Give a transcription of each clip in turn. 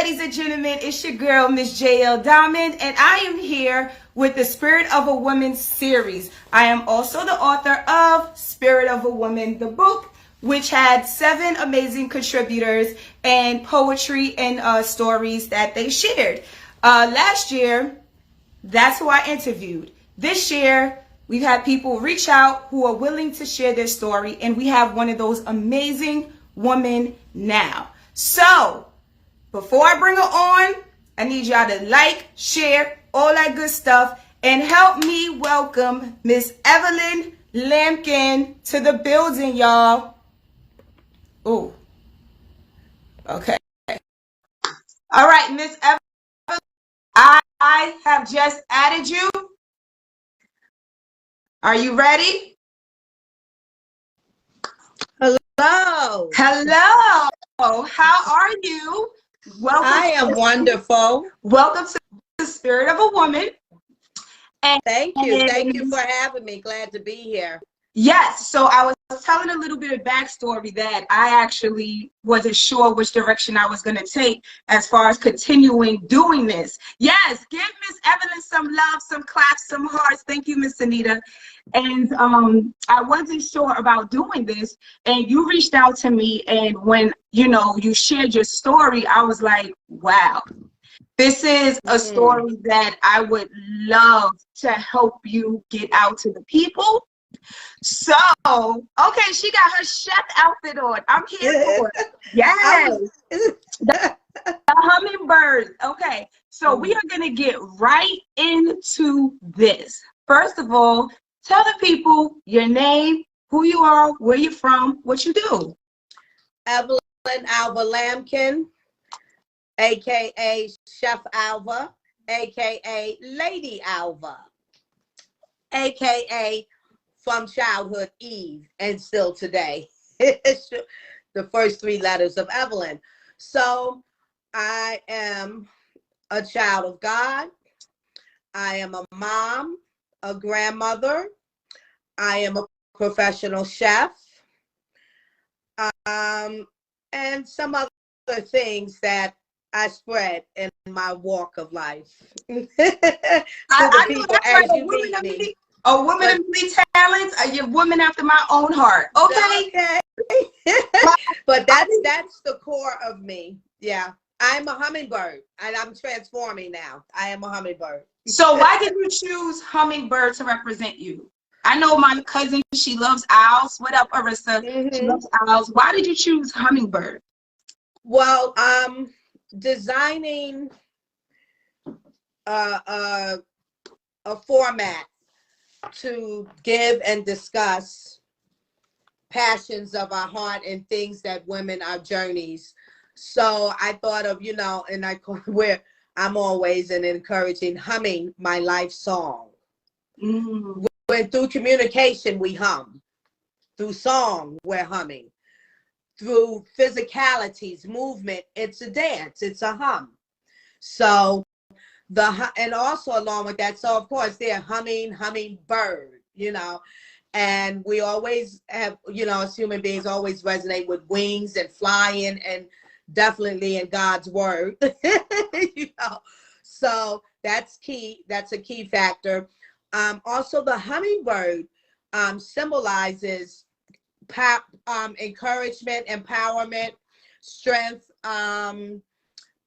ladies and gentlemen, it's your girl, Miss JL Domond, and I am here with the Spirit of a Woman series. I am also the author of Spirit of a Woman, the book, which had 7 amazing contributors and poetry and stories that they shared. Last year, that's who I interviewed. This year, we've had people reach out who are willing to share their story, and we have one of those amazing women now. So, before I bring her on, I need y'all to like, share, all that good stuff, and help me welcome Miss Evelyn Lampkin to the building, y'all. Ooh. Okay. All right, Miss Evelyn, I have just added you. Are you ready? Hello. Hello. How are you? Welcome. I am wonderful. Welcome to the Spirit of a Woman. And Thank you for having me. Glad to be here. Yes. So I was telling a little bit of backstory that I actually wasn't sure which direction I was going to take as far as continuing doing this. Yes. Give Miss Evelyn some love, some claps, some hearts. Thank you, Miss Anita. And I wasn't sure about doing this, and you reached out to me, and when you shared your story, I was like, wow, this is a story that I would love to help you get out to the people. So, okay, she got her chef outfit on. I'm here for it. Yes. The hummingbird. Okay, so we are going to get right into this. First of all, tell the people your name, who you are, where you're from, what you do. Evelyn Alva Lampkin, a.k.a. Chef Alva, a.k.a. Lady Alva, a.k.a. from childhood Eve, and still today. The first 3 letters of Evelyn. So I am a child of God. I am a mom, a grandmother. I am a professional chef, and some other things that I spread in my walk of life. I know that's right. A woman of many talents. You're a woman after my own heart. Okay. But that's the core of me. Yeah, I'm a hummingbird, and I'm transforming now. I am a hummingbird. So why did you choose hummingbird to represent you? I know my cousin, she loves owls. What up, Arissa? She loves owls. Why did you choose hummingbird? Well, designing a format to give and discuss passions of our heart and things that women are journeys. So I thought of, where I'm always encouraging humming my life song. When through communication, we hum. Through song, we're humming. Through physicalities, movement, it's a dance, it's a hum. So and also along with that, so of course they're hummingbird, and we always have, as human beings, always resonate with wings and flying, and definitely in God's word, So that's key. That's a key factor. Also, the hummingbird symbolizes encouragement, empowerment, strength.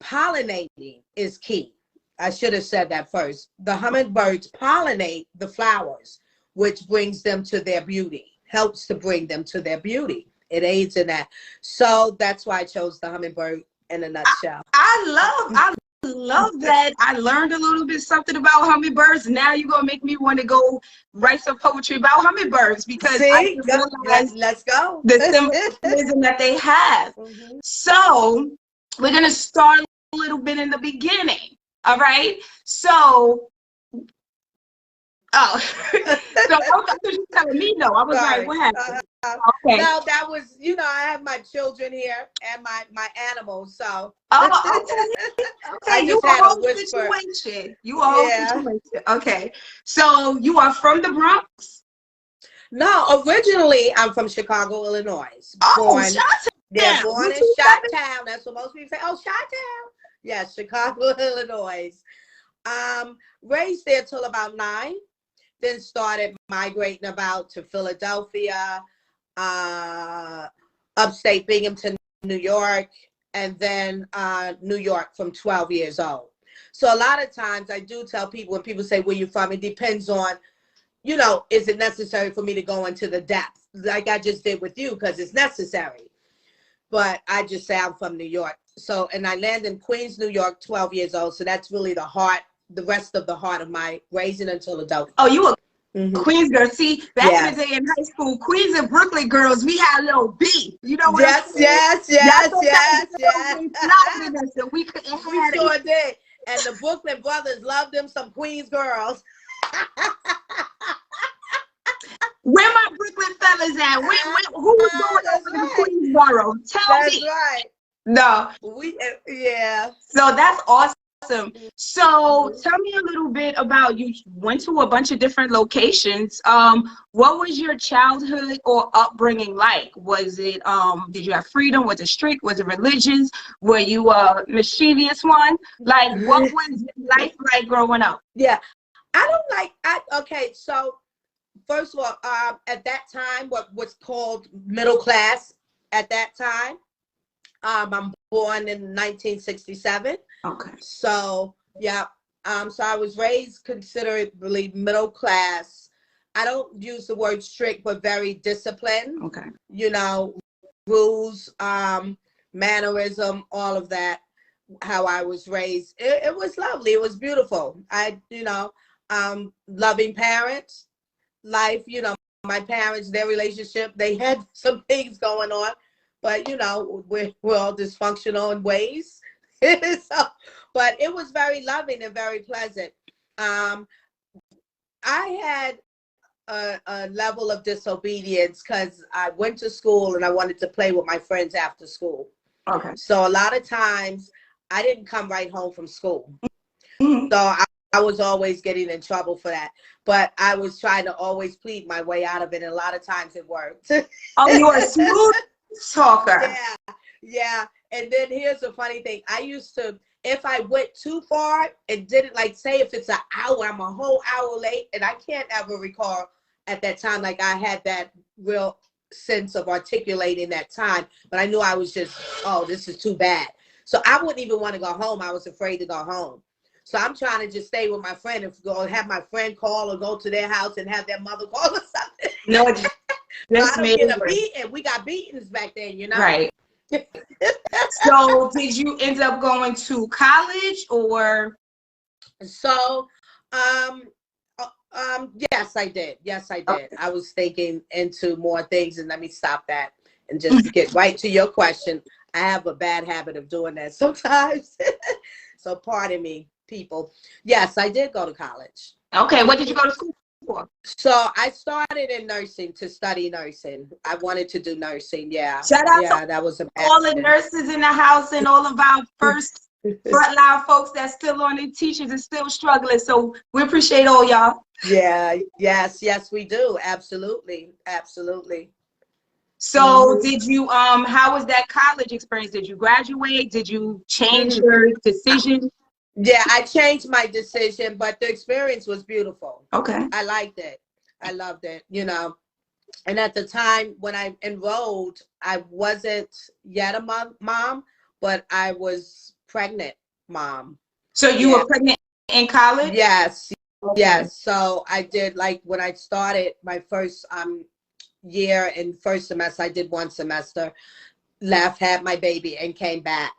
Pollinating is key. I should have said that first. The hummingbirds pollinate the flowers, which brings them to their beauty, helps to bring them to their beauty. It aids in that. So that's why I chose the hummingbird in a nutshell. I love that. I learned a little bit something about hummingbirds. Now you're gonna make me want to go write some poetry about hummingbirds, because I realize let's go. The symbolism that they have. So we're gonna start a little bit in the beginning. All right. So so I was telling me no. I was like, what happened? Okay. No, that was, I have my children here and my animals, so. Okay. You a whole situation. Okay. So you are from the Bronx? No, originally I'm from Chicago, Illinois. Chi-Town. Born in Chi-Town. That's what most people say. Oh, Chi-Town. Yes, Chicago, Illinois. Raised there till about 9. Then started migrating about to Philadelphia, upstate Binghamton, New York, and then New York from 12 years old. So a lot of times I do tell people, when people say, where you from? It depends on, you know, is it necessary for me to go into the depth like I just did with you, because it's necessary. But I just say I'm from New York. So, and I landed in Queens, New York, 12 years old. So that's really the heart, the rest of the heart of my raising in Philadelphia. Oh, you a Queens girl. See, back in the day in high school, Queens and Brooklyn girls, we had a little beef. You know what I'm saying? Yes. So we couldn't have We sure did. And the Brooklyn brothers loved them some Queens girls. Where my Brooklyn fellas at? Who was going over to Queensboro? Tell me. That's right. No. Yeah. So that's awesome. So tell me a little bit about, you went to a bunch of different locations. What was your childhood or upbringing like? Was it, did you have freedom? Was it strict? Was it religious? Were you a mischievous one? Like, what was life like growing up? Yeah. Okay, so first of all, at that time, what was called middle class at that time, I'm born in 1967. Okay. So, yeah. So I was raised considerably middle class. I don't use the word strict, but very disciplined. Okay. You know, rules, mannerism, all of that, how I was raised. It was lovely. It was beautiful. Loving parents, life, you know, my parents, their relationship, they had some things going on, but, you know, we're all dysfunctional in ways. So, but it was very loving and very pleasant. I had a level of disobedience because I went to school and I wanted to play with my friends after school. Okay. So a lot of times I didn't come right home from school. So I was always getting in trouble for that. But I was trying to always plead my way out of it, and a lot of times it worked. Oh, you're a smooth talker. Yeah. And then here's the funny thing. I used to, if I went too far and didn't, like, say if it's an hour, I'm a whole hour late, and I can't ever recall at that time, like, I had that real sense of articulating that time, but I knew I was just, oh, this is too bad. So I wouldn't even want to go home. I was afraid to go home. So I'm trying to just stay with my friend and go have my friend call or go to their house and have their mother call or something. No, so I don't get a beating. We got beatings back then, you know? Right. So did you end up going to college or? So, yes, I did. Yes, I did. Okay. I was thinking into more things, and let me stop that and just get right to your question. I have a bad habit of doing that sometimes. So pardon me, people. Yes, I did go to college. Okay, what did you go to school for? So I started in nursing to study nursing. I wanted to do nursing. Yeah. Shout out to that was all the nurses in the house and all of our first frontline folks that's still on their teachers and still struggling. So we appreciate all y'all. Yeah. Yes, we do. Absolutely. So did you, how was that college experience? Did you graduate? Did you change your decision? Yeah, I changed my decision, but the experience was beautiful. Okay. I liked it. I loved it, you know. And at the time when I enrolled, I wasn't yet a mom, but I was pregnant mom. So you were pregnant in college? Yes. Okay. Yes. So I did, like, when I started my first year in first semester, I did one semester, left, had my baby, and came back.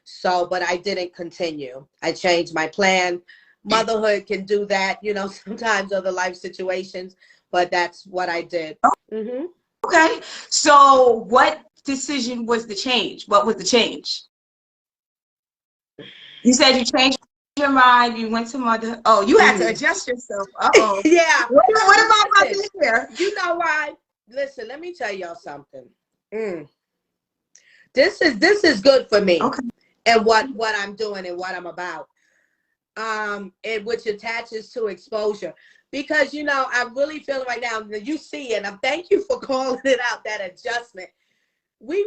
So, but I didn't continue. I changed my plan. Motherhood can do that, you know, sometimes other life situations, but that's what I did. Okay. So what decision was the change? What was the change? You said you changed your mind. You went to mother. Oh, you had to adjust yourself. Uh-oh. Yeah. What about my here? You know why? Listen, let me tell y'all something. This is good for me. Okay. And what I'm doing and what I'm about, which attaches to exposure, because, you know, I'm really feeling right now, you see, and I thank you for calling it out, that adjustment. We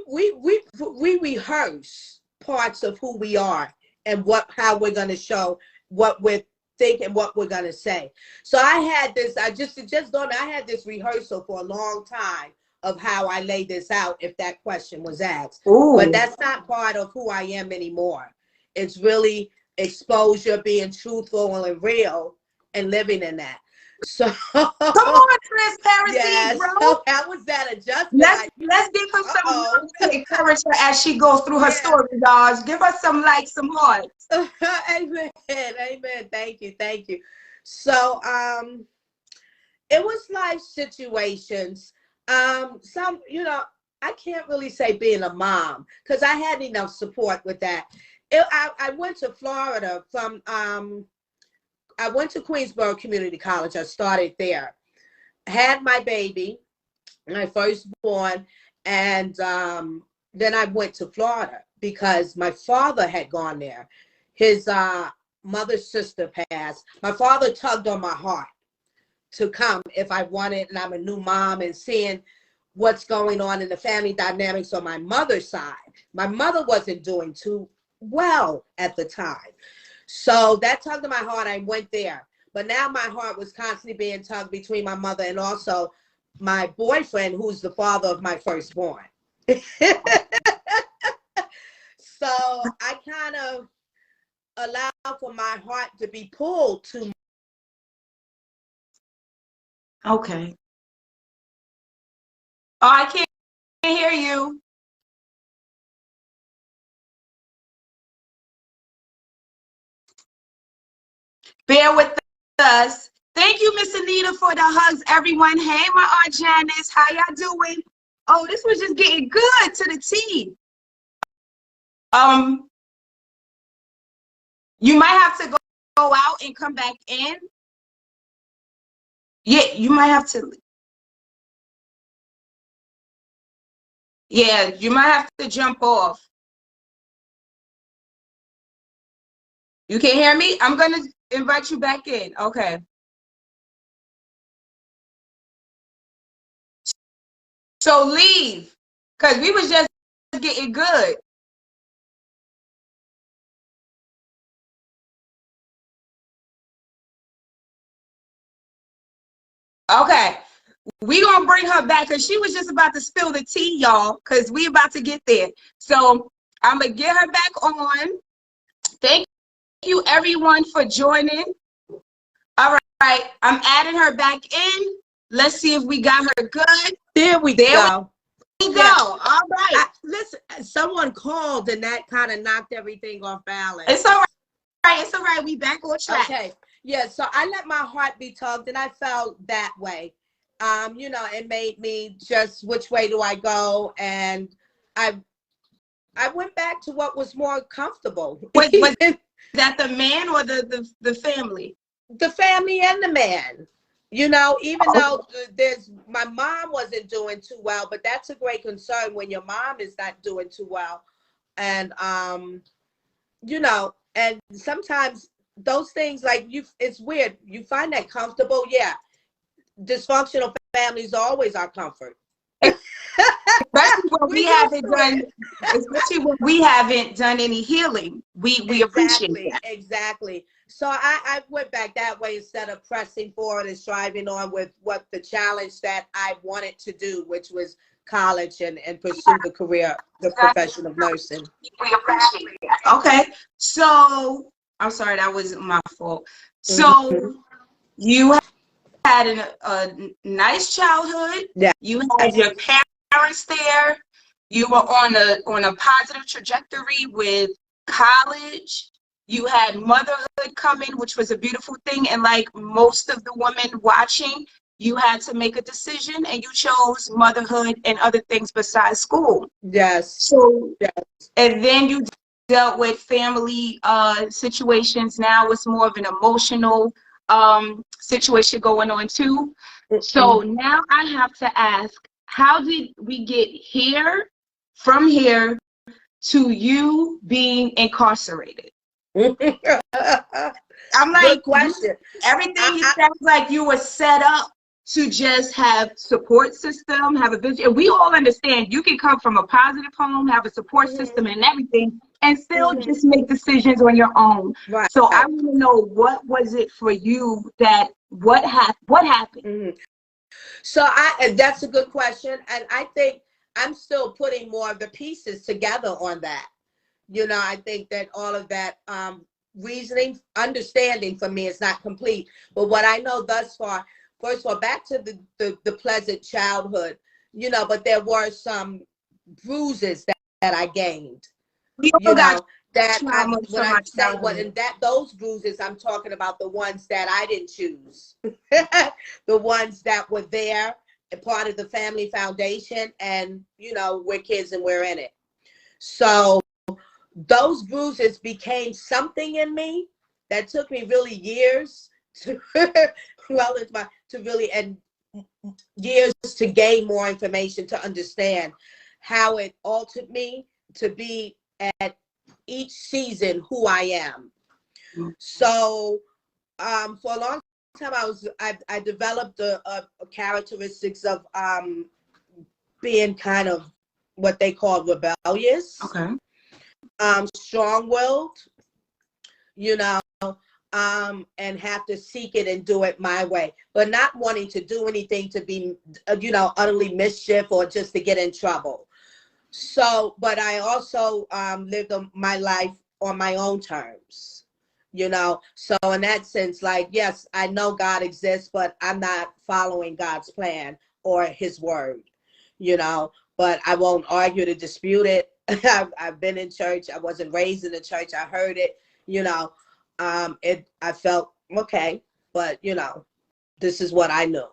rehearse parts of who we are and how we're going to show what we're thinking, what we're going to say. So I had this, I just thought I had this rehearsal for a long time of how I lay this out if that question was asked. Ooh. But that's not part of who I am anymore. It's really exposure, being truthful and real, and living in that. So come on, transparency, yes, bro. So how was that adjustment? Let's give her some love to encourage her as she goes through her story, guys. Give her some likes, some hearts. Amen. Amen. Thank you. Thank you. So it was life situations. Some, you know, I can't really say being a mom because I had enough support with that. I went to Florida from I went to Queensborough Community College. I started there. Had my baby, my firstborn, and then I went to Florida because my father had gone there. His mother's sister passed. My father tugged on my heart to come if I wanted, and I'm a new mom, and seeing what's going on in the family dynamics on my mother's side. My mother wasn't doing too well at the time. So that tugged on my heart. I went there. But now my heart was constantly being tugged between my mother and also my boyfriend, who's the father of my firstborn. So I kind of allowed for my heart to be pulled to. Okay. Oh, I can't hear you. Bear with us. Thank you, Miss Anita, for the hugs, everyone. Hey, my Aunt Janice. How y'all doing? Oh, this was just getting good to the T. You might have to go out and come back in. Yeah, you might have to. Yeah, you might have to jump off. You can't hear me? I'm going to invite you back in. Okay. So leave, because we was just getting good. Okay. We gonna bring her back because she was just about to spill the tea, y'all, because we about to get there. So I'm gonna get her back on. Thank you everyone for joining. All right, I'm adding her back in. Let's see if we got her good. There we go. We go. All right. Listen, someone called and that kind of knocked everything off balance. It's all right. It's all right. We back on track. Okay. Yeah. So I let my heart be tugged, and I felt that way. You know, it made me just, which way do I go? And I went back to what was more comfortable. Was that the man or the family? The family and the man. You know, even though my mom wasn't doing too well, but that's a great concern when your mom is not doing too well. And, you know, and sometimes those things, like, it's weird. You find that comfortable. Yeah. Dysfunctional families always our comfort. Especially when we haven't done any healing. We appreciate that. Exactly. So I went back that way instead of pressing forward and striving on with what the challenge that I wanted to do, which was college and pursue the career, the profession of nursing. We appreciate that. Okay. So I'm sorry, that was my fault. So you had a nice childhood. Yeah. You had your parents there. You were on a positive trajectory with college. You had motherhood coming, which was a beautiful thing. And like most of the women watching, you had to make a decision, and you chose motherhood and other things besides school. Yes. So, yes. And then you dealt with family situations. Now it's more of an emotional situation going on too. So now I have to ask, how did we get here, from here to you being incarcerated? I'm like, good question. Everything it sounds like you were set up to just have support system, have a vision. And we all understand you can come from a positive home, have a support system and everything, and still just make decisions on your own. Right. So I want to know, what was it for you that what happened? So that's a good question, and I think I'm still putting more of the pieces together on that. I think that all of that reasoning, understanding for me is not complete. But what I know thus far, first of all, back to the pleasant childhood, but there were some bruises that I gained. We all got that trauma when from I our say childhood. those bruises, I'm talking about the ones that I didn't choose, the ones that were there, a part of the family foundation, and we're kids and we're in it. So those bruises became something in me that took me really years to and years to gain more information, to understand how it altered me to be at each season who I am. So for a long time I developed a characteristics of being kind of what they call rebellious. Okay. Strong-willed, and have to seek it and do it my way, but not wanting to do anything to be, utterly mischief or just to get in trouble. So, but I also lived my life on my own terms, So in that sense, like, yes, I know God exists, but I'm not following God's plan or his word, but I won't argue to dispute it. I've been in church. I wasn't raised in the church. I heard it, I felt okay, but this is what I knew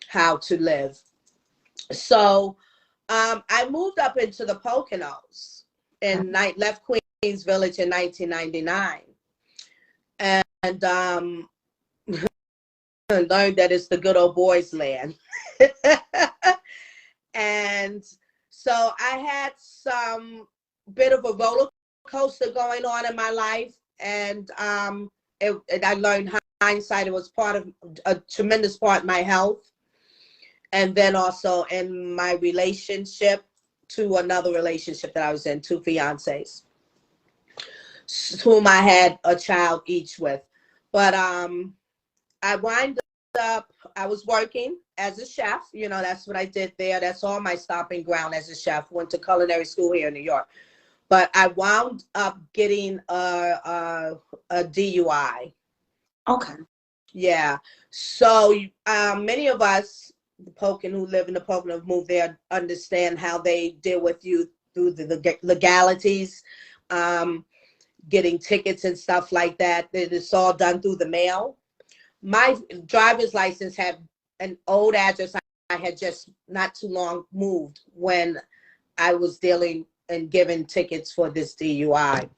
how to live. So I moved up into the Poconos and left Queens Village in 1999, and learned that it's the good old boys land. And so I had some bit of a roller coaster going on in my life, and I learned hindsight. It was part of a tremendous part of my health, and then also in my relationship to another relationship that I was in, 2 fiancés, whom I had a child each with. But I wind up, I was working as a chef. That's what I did there. That's all my stomping ground as a chef. Went to culinary school here in New York. But I wound up getting a DUI. Okay. Yeah. So many of us, who live in the Pocono, moved there, understand how they deal with you through the legalities, getting tickets and stuff like that. It's all done through the mail. My driver's license had an old address. I had just not too long moved when I was dealing and given tickets for this DUI.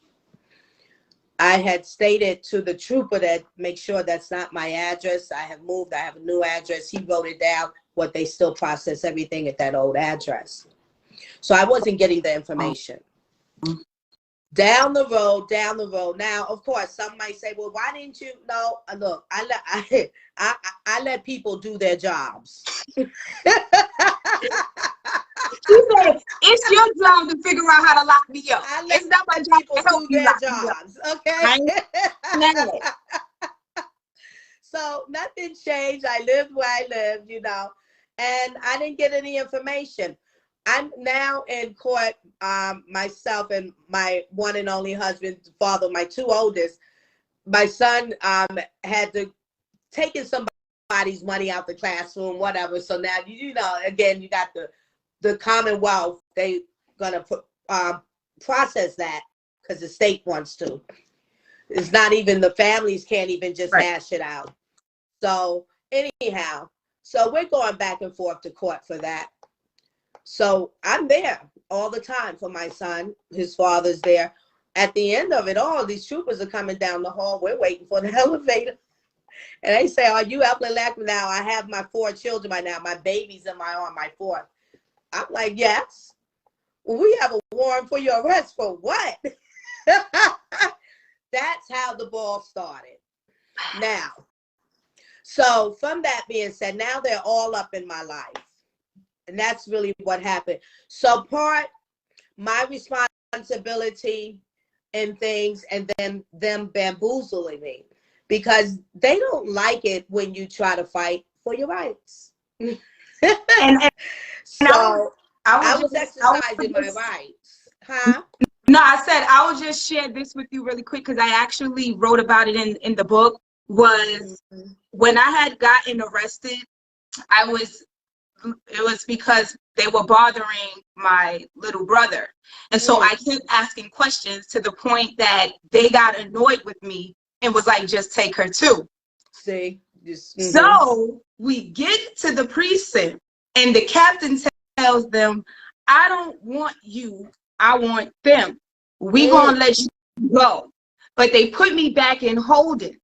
I had stated to the trooper that make sure that's not my address. I have moved. I have a new address. He wrote it down, but they still process everything at that old address. So I wasn't getting the information. Down the road. Now, of course, some might say, well, why didn't you? No, look, I let people do their jobs. She said, it's your job to figure out how to lock me up. It's not my job to help you lock jobs, me up. Okay? So nothing changed. I lived where I lived, and I didn't get any information. I'm now in court, myself and my one and only husband, father, my 2 oldest. My son had to taken somebody's money out the classroom, whatever. So now, again, you got the Commonwealth. They gonna process that because the state wants to. It's not even, the families can't even just hash it out. So anyhow, so we're going back and forth to court for that. So I'm there all the time for my son. His father's there. At the end of it all, these troopers are coming down the hall. We're waiting for the elevator. And they say, are you Evelyn Lackman? Now I have my 4 children by now. My baby's in my arm, my 4th. I'm like, yes. Well, we have a warrant for your arrest for what? That's how the ball started. Now, so from that being said, now they're all up in my life. And that's really what happened. So my responsibility and things, and then them bamboozling me, because they don't like it when you try to fight for your rights. And So I I was was exercising my rights. Huh? no, I said I will just share this with you really quick because I actually wrote about it in the book. Was when I had gotten arrested, it was because they were bothering my little brother. And so I kept asking questions to the point that they got annoyed with me and was like, just take her too. See? So we get to the precinct and the captain tells them, I don't want you, I want them. We gonna let you go. But they put me back in holding.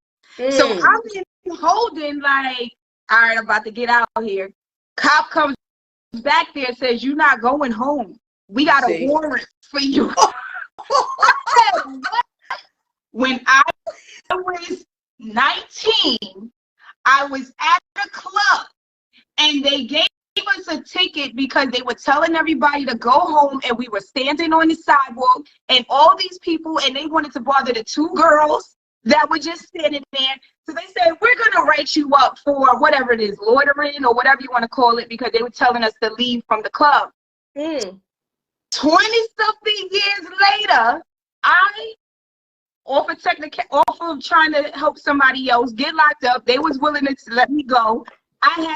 So I'm in holding like, all right, I'm about to get out here. Cop comes back there and says, you're not going home. We got a warrant for you. When I was 19, I was at a club and they gave us a ticket because they were telling everybody to go home, and we were standing on the sidewalk and all these people, and they wanted to bother the two girls that were just standing there. So they said, we're going to write you up for whatever it is, loitering or whatever you want to call it, because they were telling us to leave from the club. 20-something years later, I, off of trying to help somebody else get locked up, they was willing to let me go. I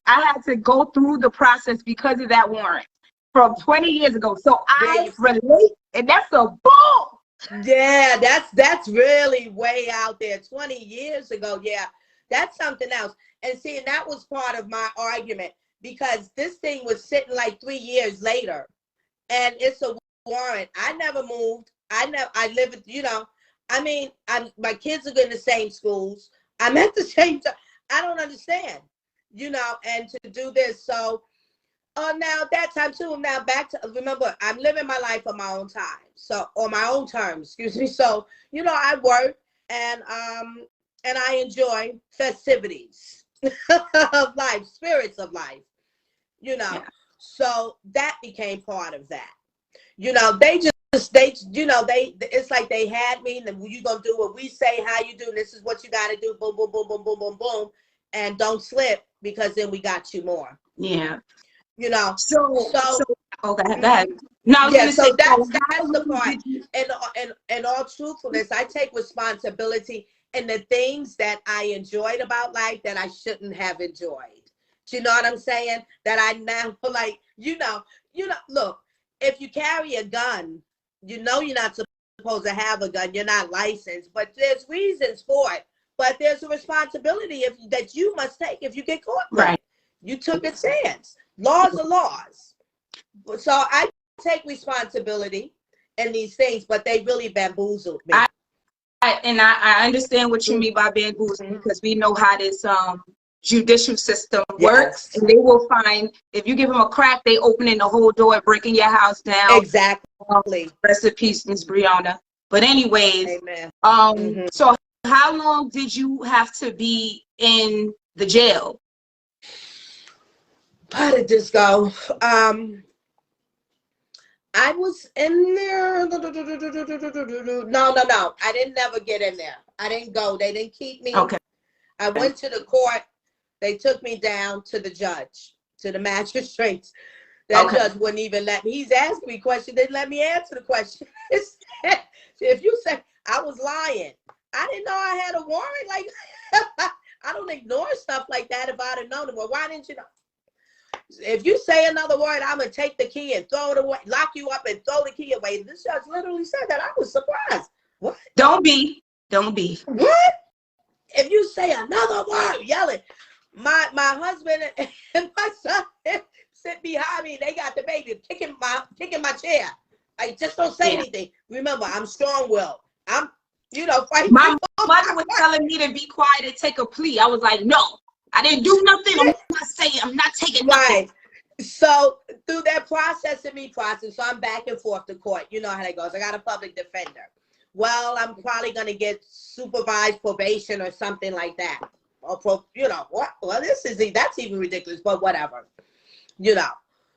had to go through the process because of that warrant from 20 years ago. So I relate, and that's a bull. Yeah, that's really way out there. 20 years ago, yeah, that's something else. And see, and that was part of my argument, because this thing was sitting like 3 years later, and it's a warrant. I never moved. I live, I mean, my kids are in the same schools. I'm at the same time. I don't understand, and to do this. So, now that time too, now back to, remember, I'm living my life on my own time. So, on my own terms, excuse me. So, I work and I enjoy festivities of life, spirits of life, Yeah. So that became part of that. It's like they had me, and you gonna do what we say, how you do, this is what you gotta do, boom, boom, boom, boom, boom, boom, boom, and don't slip, because then we got you more. Yeah. So okay, go ahead. No, I was gonna so say, that's the part. And all truthfulness, I take responsibility in the things that I enjoyed about life that I shouldn't have enjoyed. Do you know what I'm saying? That I now like, look, if you carry a gun, you're not supposed to have a gun. You're not licensed, but there's reasons for it. But there's a responsibility that you must take if you get caught. Right. You took a chance. Laws are laws. So I take responsibility in these things, but they really bamboozled me. I understand what you mean by bamboozling, because we know how this judicial system works, and they will find, if you give them a crack, they opening the whole door, breaking your house down. Exactly. Rest in peace, Miss Brianna. But anyways, amen. So how long did you have to be in the jail? How did this go? I was in there. No. I didn't never get in there. I didn't go. They didn't keep me. Okay. I went to the court. They took me down to the judge, to the magistrates. That judge wouldn't even let me. He's asking me questions. They didn't let me answer the question. If you say I was lying, I didn't know I had a warrant. Like, I don't ignore stuff like that if I'd have known it. Well, why didn't you know? If you say another word, I'm going to take the key and throw it away, lock you up and throw the key away. This judge literally said that. I was surprised. What? Don't be. What? If you say another word, yelling. My husband and my son sit behind me. They got the baby kicking my chair. I just don't say anything. Remember, I'm strong-willed. I'm, fighting. My mother was telling me to be quiet and take a plea. I was like, no, I didn't do nothing. I'm not taking nothing. Right. So through that process, so I'm back and forth to court. You know how that goes. I got a public defender. Well, I'm probably going to get supervised probation or something like that. Or what? Well, that's even ridiculous, but whatever.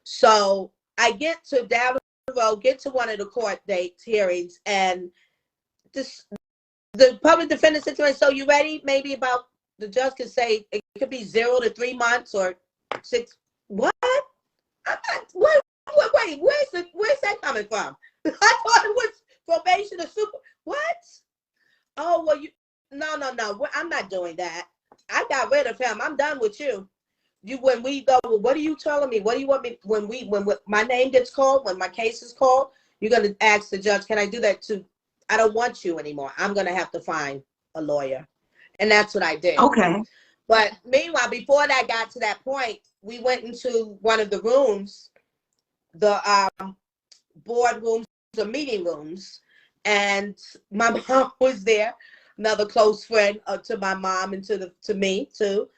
So I get to down the road, get to one of the court hearings, and the public defender situation. So you ready? Maybe about the judge could say it could be 0 to 3 months or 6. What? I'm not, wait, where's that coming from? I thought it was probation or super. What? Oh, well, no. I'm not doing that. I got rid of him. I'm done with you. When we go, well, what are you telling me? What do you want me, when my name gets called, when my case is called, you're going to ask the judge, can I do that too? I don't want you anymore. I'm going to have to find a lawyer. And that's what I did. Okay. But meanwhile, before that got to that point, we went into one of the rooms, the board rooms, the meeting rooms, and my mom was there, another close friend to my mom and to me too.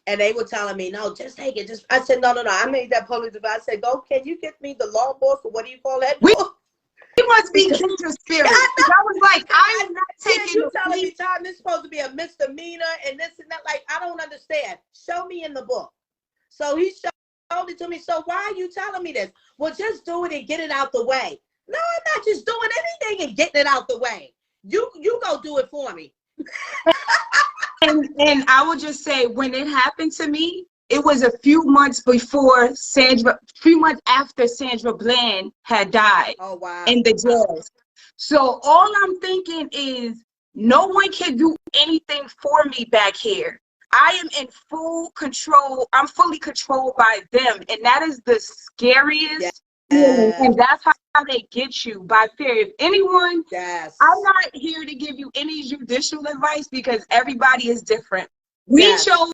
And they were telling me, no, just take it. I said, no. I made that public defense. I said, go, can you get me the law board for, what do you call that? You must be kindred spirit. I was like, I am not taking you telling me, Tom, this is supposed to be a misdemeanor and this and that. Like, I don't understand. Show me in the book. So he showed it to me. So why are you telling me this? Well, just do it and get it out the way. No, I'm not just doing anything and getting it out the way. You go do it for me. And I will just say, when it happened to me, it was a few months after Sandra Bland had died. Oh, wow. In the jails. So all I'm thinking is, no one can do anything for me back here. I am in full control. I'm fully controlled by them. And that is the scariest feeling. And that's how they get you, by fear. If anyone, I'm not here to give you any judicial advice, because everybody is different. We chose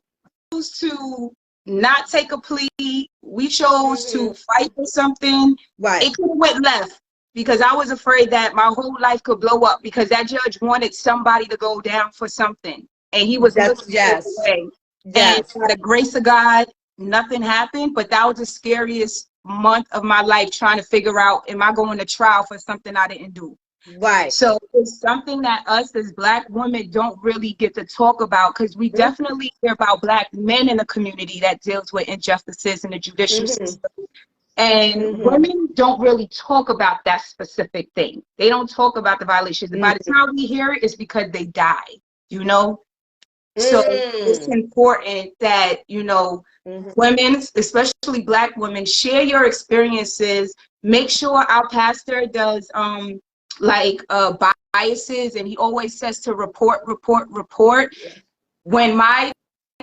to not take a plea. We chose to fight for something. Right. It could have went left, because I was afraid that my whole life could blow up, because that judge wanted somebody to go down for something, and he was looking away. And by the grace of God, nothing happened. But that was the scariest month of my life, trying to figure out, am I going to trial for something I didn't do? Right. So it's something that us as Black women don't really get to talk about, because we definitely hear about Black men in the community that deals with injustices in the judicial system. And women don't really talk about that specific thing. They don't talk about the violations. By the time we hear it, it's because they die, you know? So it's important that, you know, women, especially Black women, share your experiences. Make sure our pastor does biases, and he always says to report. When my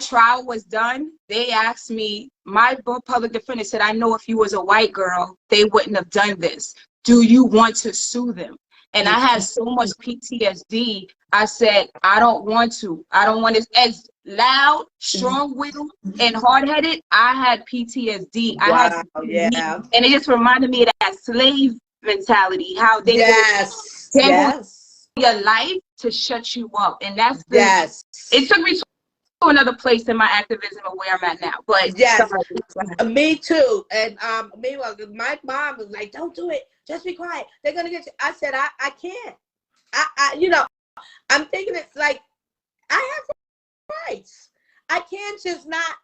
trial was done, they asked me, my public defender said, I know if you was a white girl, they wouldn't have done this. Do you want to sue them? And I had so much PTSD. I said, I don't want to. I don't want to. As loud, strong-willed, and hard-headed, I had PTSD. And it just reminded me of that slave mentality, how they will your life to shut you up. And that's it took me to another place in my activism of where I'm at now. But me too. And meanwhile, my mom was like, don't do it, just be quiet, they're gonna get you. I said, I can't. I you know, I'm thinking, it's like, I have rights. I can't just not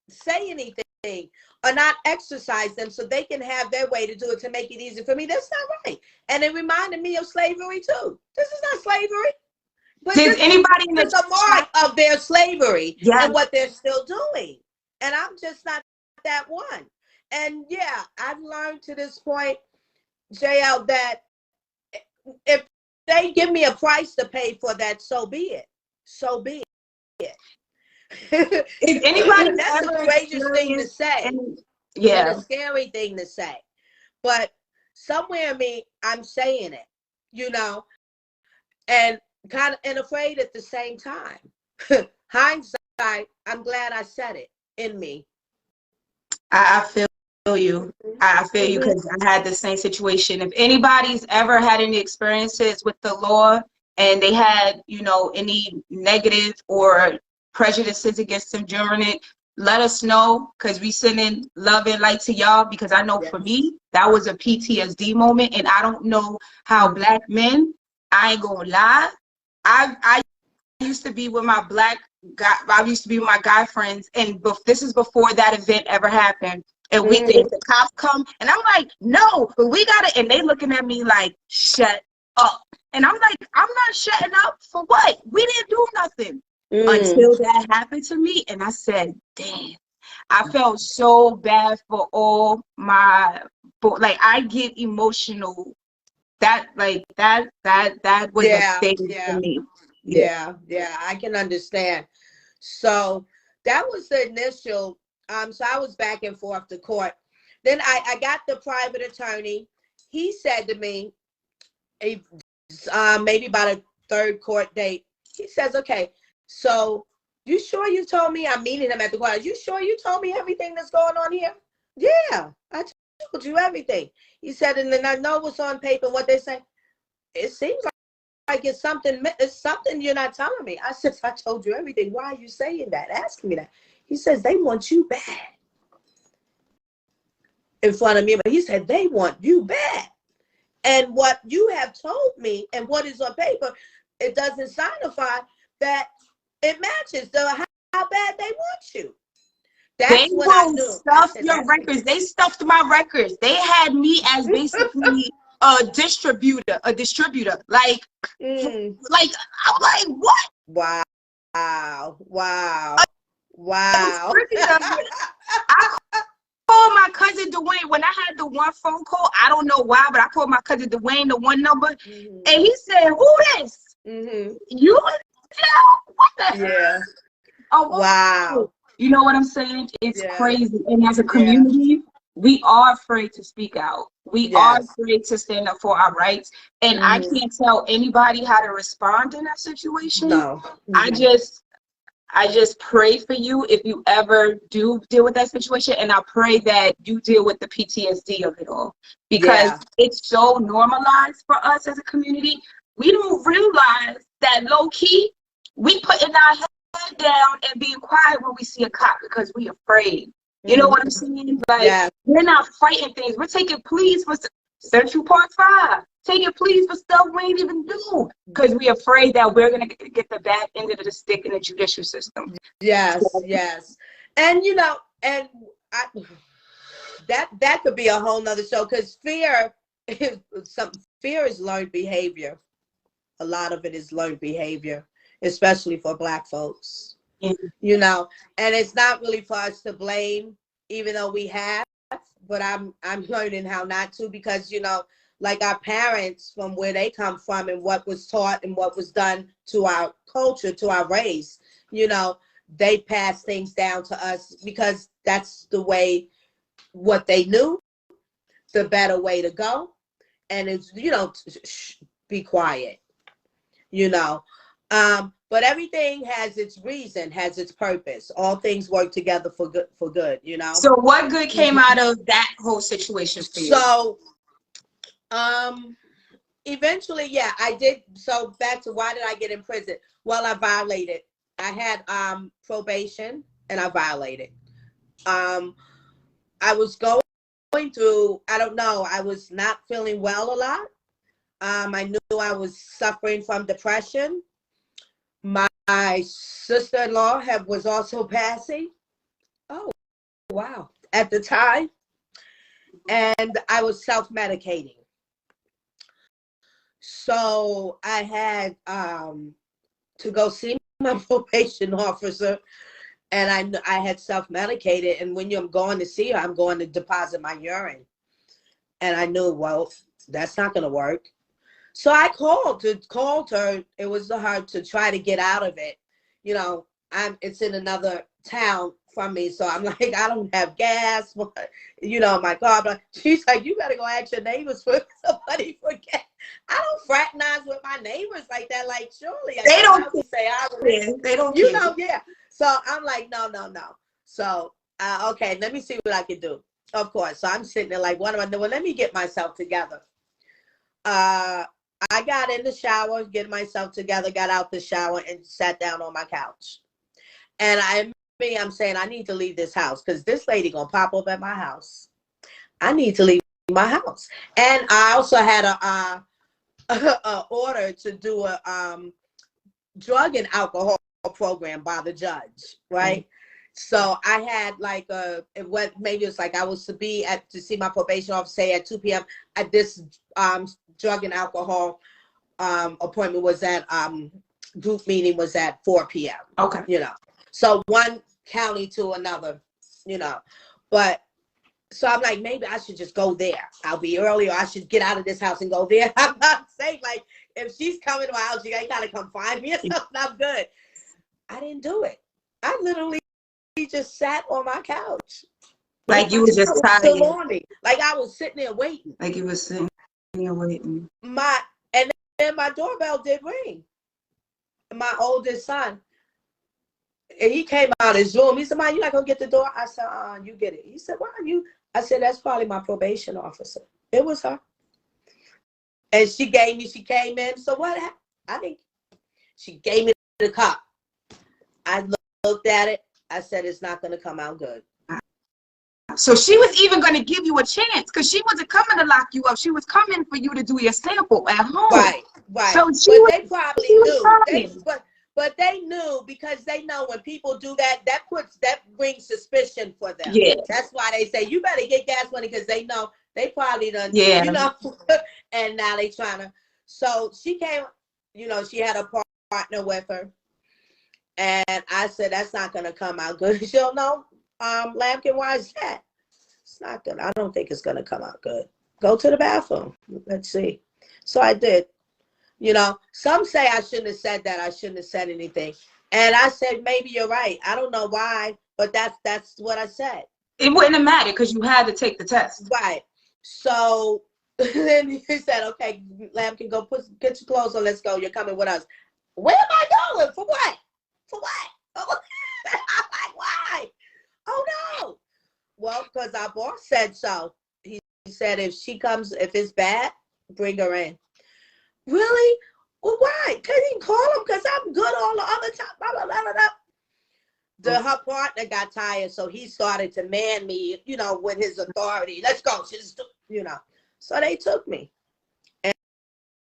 say anything or not exercise them so they can have their way to do it, to make it easy for me. That's not right. And it reminded me of slavery too. This is not slavery. But there's anybody in the mark of their slavery and what they're still doing. And I'm just not that one. And yeah, I've learned to this point, JL, that if they give me a price to pay for that, so be it. So be it. If anybody, that's a courageous thing to say. And a scary thing to say. But somewhere in me, I'm saying it, you know, and kind of, and afraid at the same time. Hindsight, I'm glad I said it in me. I feel you. I feel you, because I had the same situation. If anybody's ever had any experiences with the law and they had, you know, any negative or prejudices against them during it, let us know, because we sending love and light to y'all. Because I know for me, that was a PTSD moment, and I don't know how Black men, I ain't gonna lie, I used to be with my guy friends, and this is before that event ever happened. And we think the cops come, and I'm like, no, but we gotta, and they looking at me like, shut up. And I'm like, I'm not shutting up for what? We didn't do nothing. Mm. Until that happened to me. And I said, damn, I felt so bad for all my, like, I get emotional. That was a Yeah, stage for yeah, me. Yeah. yeah, I can understand. So that was the initial. So I was back and forth to court. Then I got the private attorney. He said to me, maybe about a third court date, he says, okay, so you sure you told me? I'm meeting him at the court. You sure you told me everything that's going on here? Yeah, I told you everything. He said, and then I know what's on paper and what they say. It seems like it's something you're not telling me. I said, I told you everything. Why are you saying that? Asking me that. He says, they want you bad. In front of me, but he said, they want you bad. And what you have told me and what is on paper, it doesn't signify that it matches how bad they want you. They That's when I will knew. stuff your records. They stuffed my records. They had me as basically a distributor. Like, Mm. like I'm like, what? Wow. I called my cousin Dwayne when I had the one phone call. I don't know why, but I called my cousin Dwayne the one number, Mm-hmm. and he said, "Who this? Mm-hmm. You? What the Yeah. hell? Oh, Wow. you know what I'm saying? It's Yeah. crazy. And as a Yeah. community, we are afraid to speak out. We are Yes. afraid to stand up for our rights. And I Mm-hmm. can't tell anybody how to respond in that situation. No. Mm-hmm. I just pray for you if you ever do deal with that situation. And I pray that you deal with the PTSD of it all, because Yeah. it's so normalized for us as a community. We don't realize that low key, we putting our head down and being quiet when we see a cop because we afraid. You know what I'm saying? Like, Yeah. we're not fighting things. We're taking pleas for Central Park 5. Taking pleas for stuff we ain't even do because we're afraid that we're going to get the back end of the stick in the judicial system. Yes. So, Yes. And and that could be a whole nother show, because fear is learned behavior. A lot of it is learned behavior, especially for Black folks. yeah. And it's not really for us to blame, even though we have, but I'm learning how not to, because like our parents, from where they come from and what was taught and what was done to our culture, to our race, they pass things down to us because that's the way, what they knew, the better way to go. And it's, be quiet, but everything has its reason, has its purpose. All things work together for good, So what good came out of that whole situation for you? So, eventually, yeah, I did. So back to, why did I get in prison? Well, I violated. I had probation, and I violated. I was going through, I don't know, I was not feeling well a lot. I knew I was suffering from depression. My sister-in-law was also passing. Oh, wow. At the time. And I was self-medicating. So I had to go see my probation officer, and I had self-medicated. And when I'm going to see her, I'm going to deposit my urine. And I knew, well, that's not going to work. So I called her. It was hard to try to get out of it. It's in another town from me. So I'm like, I don't have gas, my car. But she's like, you got to go ask your neighbors for somebody for gas. I don't fraternize with my neighbors like that. Like, surely They don't say I would. They don't care. Yeah. So I'm like, no. So, okay, let me see what I can do. Of course. So I'm sitting there like, what am I doing? Well, let me get myself together. I got in the shower, getting myself together, got out the shower, and sat down on my couch. And I'm saying, I need to leave this house, because this lady gonna pop up at my house. I need to leave my house. And I also had a order to do a drug and alcohol program by the judge, right? Mm-hmm. So I had like maybe it's like I was to see my probation officer, say at 2 p.m. at this drug and alcohol appointment was at group meeting was at 4 p.m. Okay. You know, so one county to another, you know, but so I'm like, maybe I should just go there. I'll be early, or I should get out of this house and go there. I'm not saying, like, if she's coming to my house, you gotta come find me or something. I'm good. I didn't do it. I literally just sat on my couch. Like you was just tired. Still on me. Like I was sitting there waiting. Like you was sitting there waiting. And then my doorbell did ring. My oldest son, and he came out of his room. He said, "Mom, you not gonna get the door?" I said, you get it." He said, "Why are you?" I said, "That's probably my probation officer." It was her. And she came in. So what happened? I think she gave me the cup. I looked at it. I said, "It's not gonna come out good." So she was even going to give you a chance, because she wasn't coming to lock you up. She was coming for you to do your sample at home. Right. So they probably knew. But they knew, because they know when people do that, that brings suspicion for them. Yeah. That's why they say you better get gas money, because they know they probably done. Yeah. You know, and now they trying to. So she came. You know, she had a partner with her, and I said, "That's not gonna come out good." She'll know. Lampkin, why is that? It's not good. I don't think it's gonna come out good. Go to the bathroom. Let's see. So I did. You know, some say I shouldn't have said that. I shouldn't have said anything. And I said, maybe you're right. I don't know why, but that's what I said. It wouldn't have mattered because you had to take the test. Right. So then he said, "Okay, Lampkin, go get your clothes on. Let's go. You're coming with us." Where am I going? For what? For what? I'm like, why? Oh no. Well, because our boss said so. He said if she comes, if it's bad, bring her in. Really? Well, why? Couldn't call him because I'm good all the other time. Blah, blah, blah, blah. Her partner got tired, so he started to man me, you know, with his authority. Let's go. Just, you know. So they took me.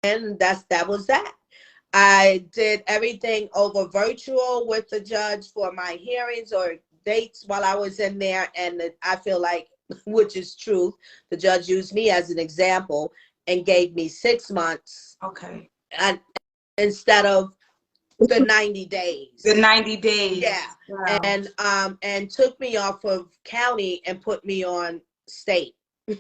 And that was that. I did everything over virtual with the judge for my hearings or dates while I was in there. And I feel like, which is truth, the judge used me as an example and gave me 6 months. Okay. And instead of the 90 days. The 90 days. Yeah. Wow. And took me off of county and put me on state. So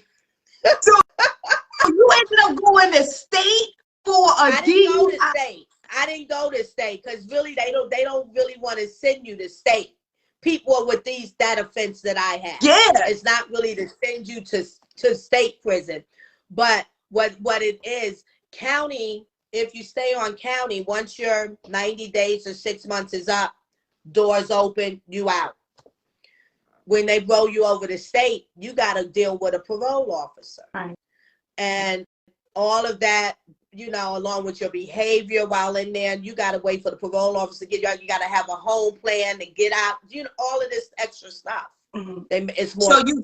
you ended up going to state for a I didn't go to state. I didn't go to state because really they don't really want to send you to state. People with that offense that I had. Yeah. It's not really to send you to state prison. But what it is, county, if you stay on county, once your 90 days or 6 months is up, doors open, you out. When they roll you over to state, you got to deal with a parole officer. Right. And all of that, you know, along with your behavior while in there, you got to wait for the parole officer to get you out. You got to have a home plan to get out, you know, all of this extra stuff. Mm-hmm. It's more so you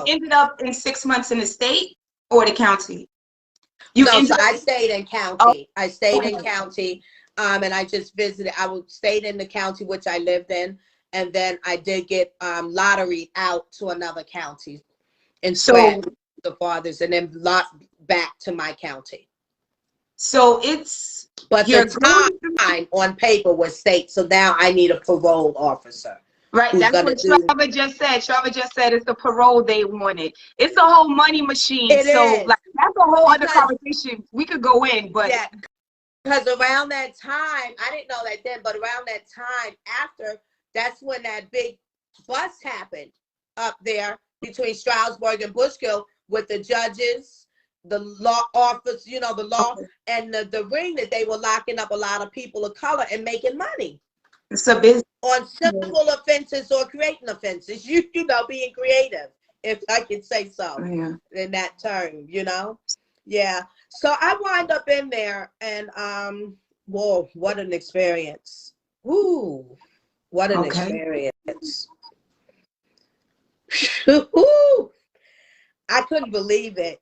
ended up in 6 months in the state or the county? I stayed in county. I stayed in county, and I just visited. Stayed in the county which I lived in, and then I did get lotteried out to another county, and so the fathers, and then back to my county. So it's but your time on paper was state. So now I need a parole officer. Right, that's what Shava just said. Shava just said it's the parole they wanted. It's a whole money machine. Like that's a whole other conversation. We could go in, but yeah, because around that time, I didn't know that then, but around that time after, that's when that big bust happened up there between Stroudsburg and Bushkill with the judges, the law office, you know, the law, and the ring that they were locking up a lot of people of color and making money. It's a business. On civil offenses or creating offenses, you know, being creative, if I can say so, in that term, you know? Yeah. So I wind up in there and, whoa, what an experience. Woo, what an experience. I couldn't believe it.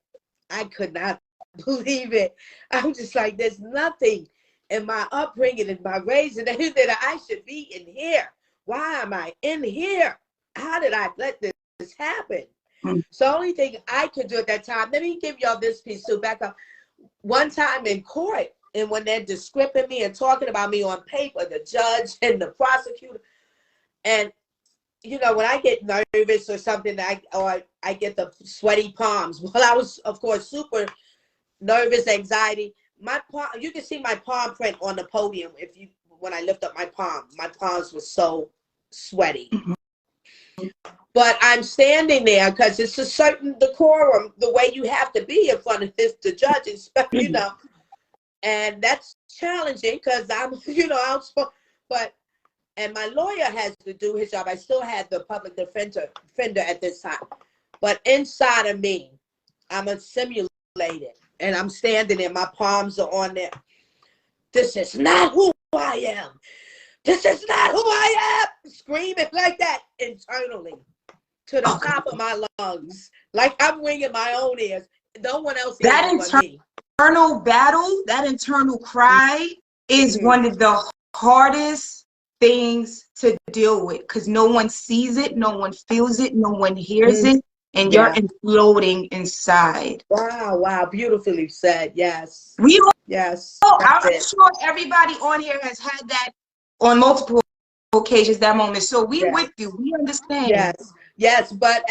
I could not believe it. I'm just like, there's nothing in my upbringing and my raising that I should be in here. Why am I in here? How did I let this happen? So the only thing I could do at that time, let me give y'all this piece too, back up. One time in court, And when they're describing me and talking about me on paper, the judge and the prosecutor, and you know, when I get nervous or something, I get the sweaty palms. Well, I was, of course, super nervous, anxiety. My palm, you can see my palm print on the podium when I lift up my palms were so sweaty. But I'm standing there because it's a certain decorum, the way you have to be in front of the judge, you know, and that's challenging because I'm, you know, and my lawyer has to do his job. I still had the public defender at this time, but inside of me, I'm simulated, and I'm standing there. My palms are on there. This is not who I am. This is not who I am. Screaming like that internally to the top of my lungs, like I'm ringing my own ears. No one else hears it but me. Internal battle, that internal cry is one of the hardest things to deal with because no one sees it, no one feels it, no one hears it, and you're imploding inside. Wow, beautifully said. Yes. Yes. I'm sure everybody on here has had that on multiple occasions, that moment. So we with you. We understand. Yes, but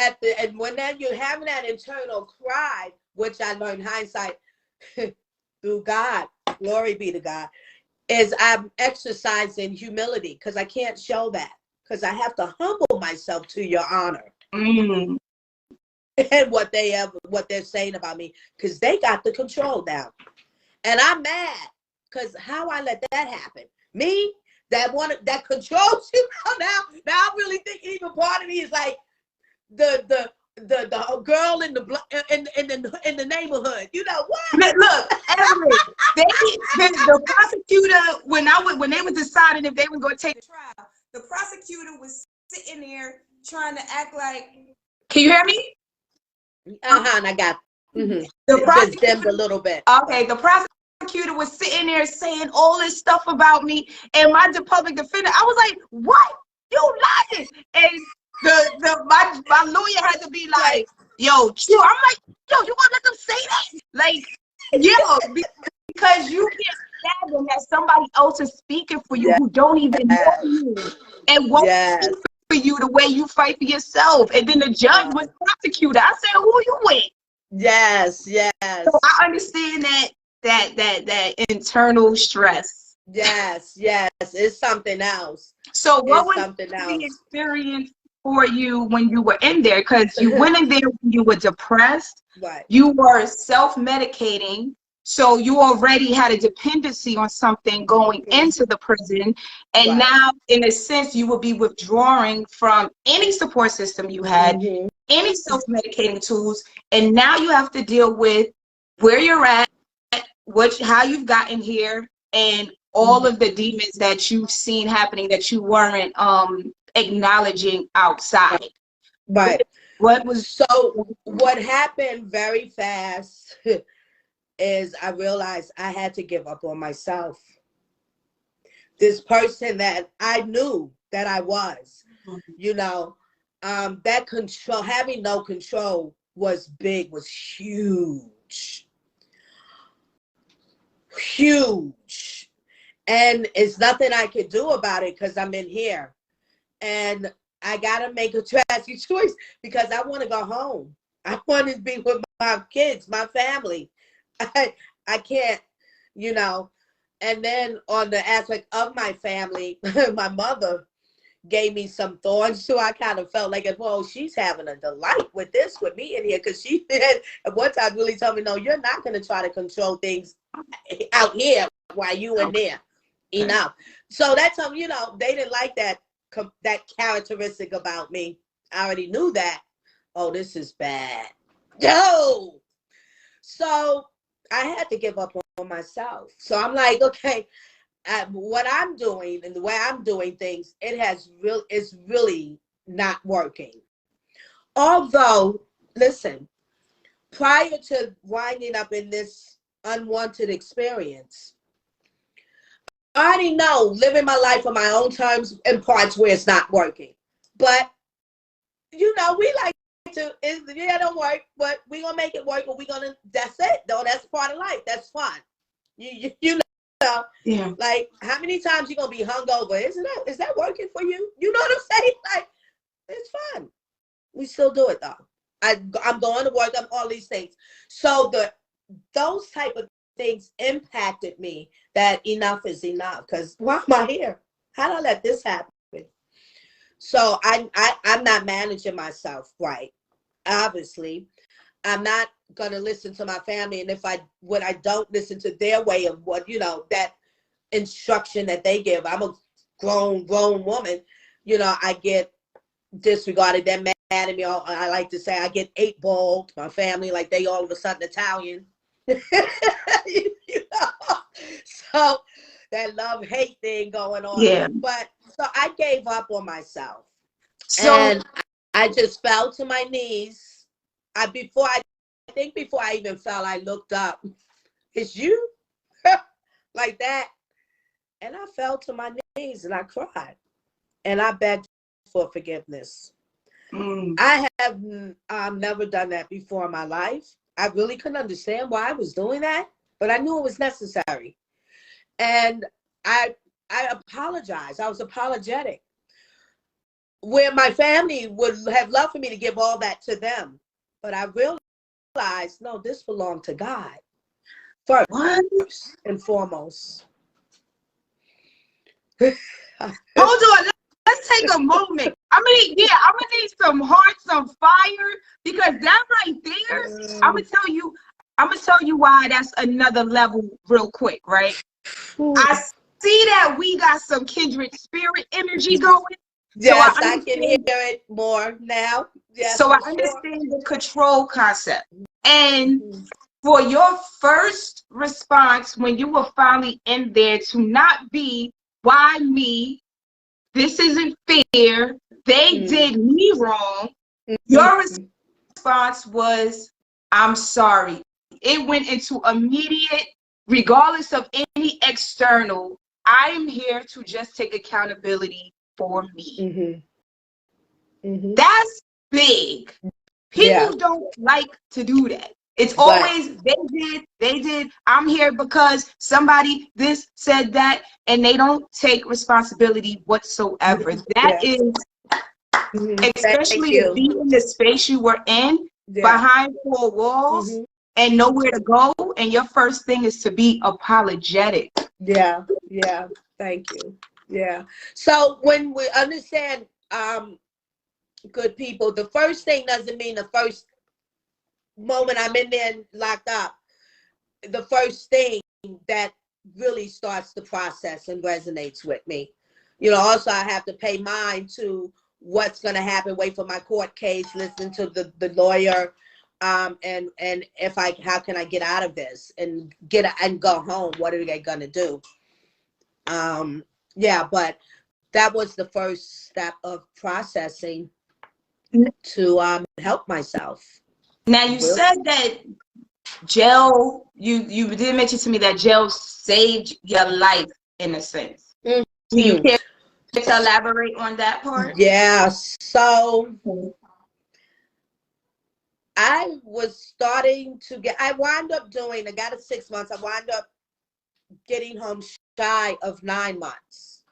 when you're having that internal cry, which I learned hindsight through God, glory be to God, is I'm exercising humility because I can't show that because I have to humble myself to your honor. And what they're saying about me because they got the control down. And I'm mad because how I let that happen. Me, that controls you now I really think even part of me is like the girl in the neighborhood. You know what? Look, Evelyn, the prosecutor when they were deciding if they were going to take the trial, the prosecutor was sitting there trying to act like. Can you hear me? And I got the prosecutor dimmed a little bit. Okay, the prosecutor was sitting there saying all this stuff about me, and my public defender, I was like, "What? You lying?" And my lawyer had to be like, "Yo, chill." I'm like, "Yo, you gonna let them say that?" Like, yo, because you can't fathom that somebody else is speaking for you who don't even know you and won't speak for you the way you fight for yourself. And then the judge was prosecutor. I said, "Who you with?" Yes. So I understand that internal stress. Yes, it's something else. So what was the experience for you when you were in there? Because you went in there when you were depressed. Right. You were self-medicating. So you already had a dependency on something going into the prison. And now, in a sense, you will be withdrawing from any support system you had, any self-medicating tools. And now you have to deal with where you're at, how you've gotten here, and all of the demons that you've seen happening that you weren't acknowledging outside. Right. So what happened very fast is I realized I had to give up on myself. This person that I knew that I was, you know, that control, having no control was huge. Huge. And it's nothing I could do about it because I'm in here. And I got to make a drastic choice because I want to go home. I want to be with my kids, my family. I can't, you know. And then on the aspect of my family, my mother gave me some thorns too. I kind of felt like, well, she's having a delight with me in here because she had at one time really told me, no, you're not going to try to control things out here while you in there. Enough. So that's you know, they didn't like that characteristic about me. I already knew that. Oh, this is bad. No. So I had to give up on myself. So I'm like, okay, what I'm doing and the way I'm doing things, it's really not working. Although, listen, prior to winding up in this unwanted experience, I already know living my life on my own terms in parts where it's not working. But, you know, we like to, it don't work, but we're going to make it work, or that's it, though. That's part of life. That's fun. You know, Yeah. like how many times you gonna be hungover? Is that working for you? You know what I'm saying? Like, it's fun. We still do it though. I'm going to work on all these things. So those type of things impacted me, that enough is enough. Because why am I here? How did I let this happen? So I'm not managing myself right. Obviously, I'm not gonna listen to my family, and when I don't listen to their way of what, that instruction that they give, I'm a grown woman. I get disregarded. They're mad at me. I like to say I get 8-balled. My family, like they all of a sudden Italian. So that love-hate thing going on. Yeah. But so I gave up on myself. So And I just fell to my knees. Before I even fell, I looked up. It's you? Like that. And I fell to my knees and I cried. And I begged for forgiveness. I have never done that before in my life. I really couldn't understand why I was doing that, but I knew it was necessary. And I apologized. I was apologetic. Where my family would have loved for me to give all that to them. But I realized, no, this belonged to God first and foremost. hold on. Let's take a moment. I'm gonna need some hearts on fire, because that right there, I'm gonna tell you why that's another level real quick, right? I see that we got some kindred spirit energy going. Yes, So I can hear it more now. Yes, so I understand the control concept. And for your first response when you were finally in there, to not be, why me? This isn't fair. They did me wrong. Your response was, I'm sorry. It went into immediate, regardless of any external, I am here to just take accountability for me. That's big. People don't like to do that. It's always they did. I'm here because somebody this said that, and they don't take responsibility whatsoever. That is, especially to be in the space you were in, behind 4 walls and nowhere to go, and your first thing is to be apologetic. Yeah. Thank you. Yeah. So when we understand, good people, the first thing doesn't mean the first moment I'm in there locked up. The first thing that really starts the process and resonates with me. Also I have to pay mind to what's going to happen, wait for my court case, listen to the lawyer, and how can I get out of this and go home? What are they going to do? But that was the first step of processing to help myself. Now you said that jail, you did mention to me that jail saved your life in a sense. Do you care to elaborate on that part? Yeah, so I was starting to I got it 6 months. I wound up getting home shy of 9 months.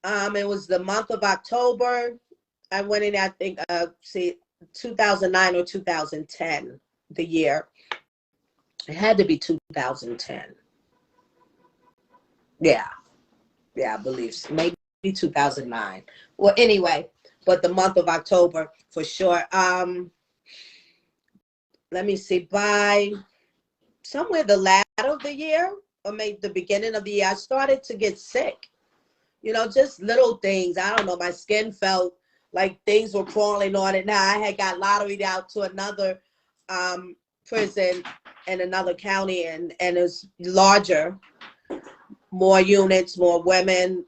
It was the month of October. I went in, I think, 2009 or 2010, the year. It had to be 2010. Yeah, I believe so. Maybe 2009. Well, anyway, but the month of October for sure. Let me see, by somewhere the latter of the year, or maybe the beginning of the year, I started to get sick. Just little things. I don't know. My skin felt like things were crawling on it. Now I had got lotteried out to another prison in another county, and it's larger, more units, more women.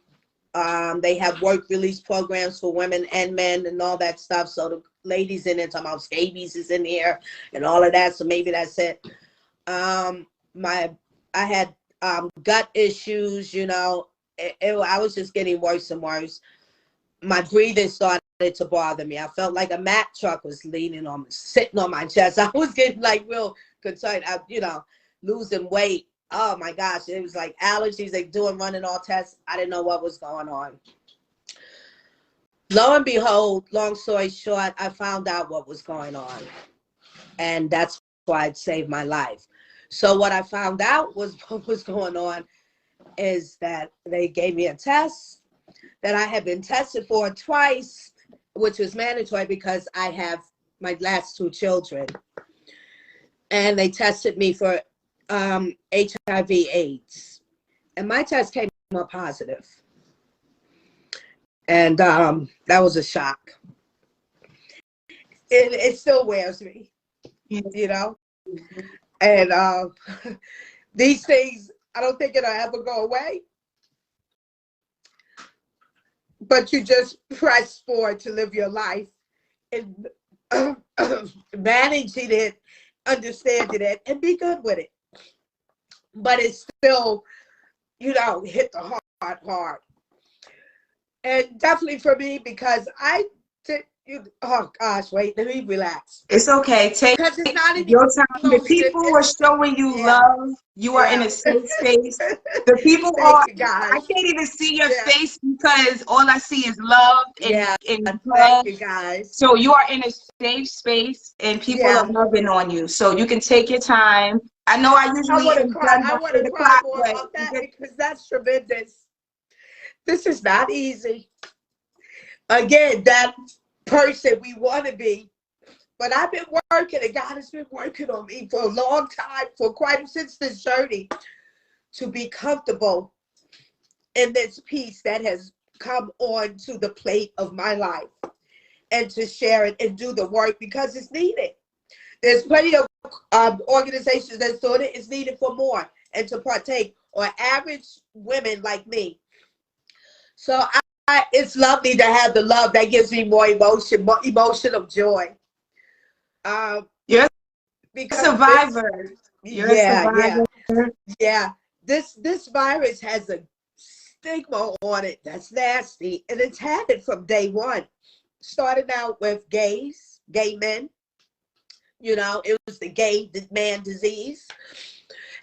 They have work release programs for women and men and all that stuff. So the ladies in it, talking about scabies is in here and all of that. So maybe that's it. I had gut issues, I was just getting worse and worse. My breathing started to bother me. I felt like a Mack truck was sitting on my chest. I was getting like real concerned. Losing weight Oh my gosh, it was like allergies. They running all tests. I didn't know what was going on. Lo and behold, long story short, I found out what was going on. And that's why it saved my life. So what I found out was what was going on is that they gave me a test that I had been tested for twice, which was mandatory because I have my last 2 children. And they tested me for HIV/AIDS. And my test came up positive. And that was a shock. It still wears me, you know? And these things, I don't think it'll ever go away. But you just press forward to live your life and managing it, understanding it, and be good with it. But it's still, you know, hit the heart hard. And definitely for me, because I did, oh gosh, wait, let me relax. It's okay. Take it's not your time. The people are showing you love. You are in a safe space. The people are, I can't even see your face because all I see is love and love. Thank you guys. So you are in a safe space and people are loving on you. So you can take your time. I know I usually I want to cry more about that because that's tremendous. This is not easy. Again, that person we want to be. But I've been working, and God has been working on me for a long time, for quite since this journey, to be comfortable in this piece that has come on to the plate of my life, and to share it and do the work because it's needed. There's plenty of organizations that's doing it. It's needed for more and to partake, or average women like me. So it's lovely to have the love that gives me more emotion of joy. You're a survivor. You're a survivor. Yeah. This virus has a stigma on it that's nasty, and it's had it from day one. Started out with gay men. You know, it was the gay man disease.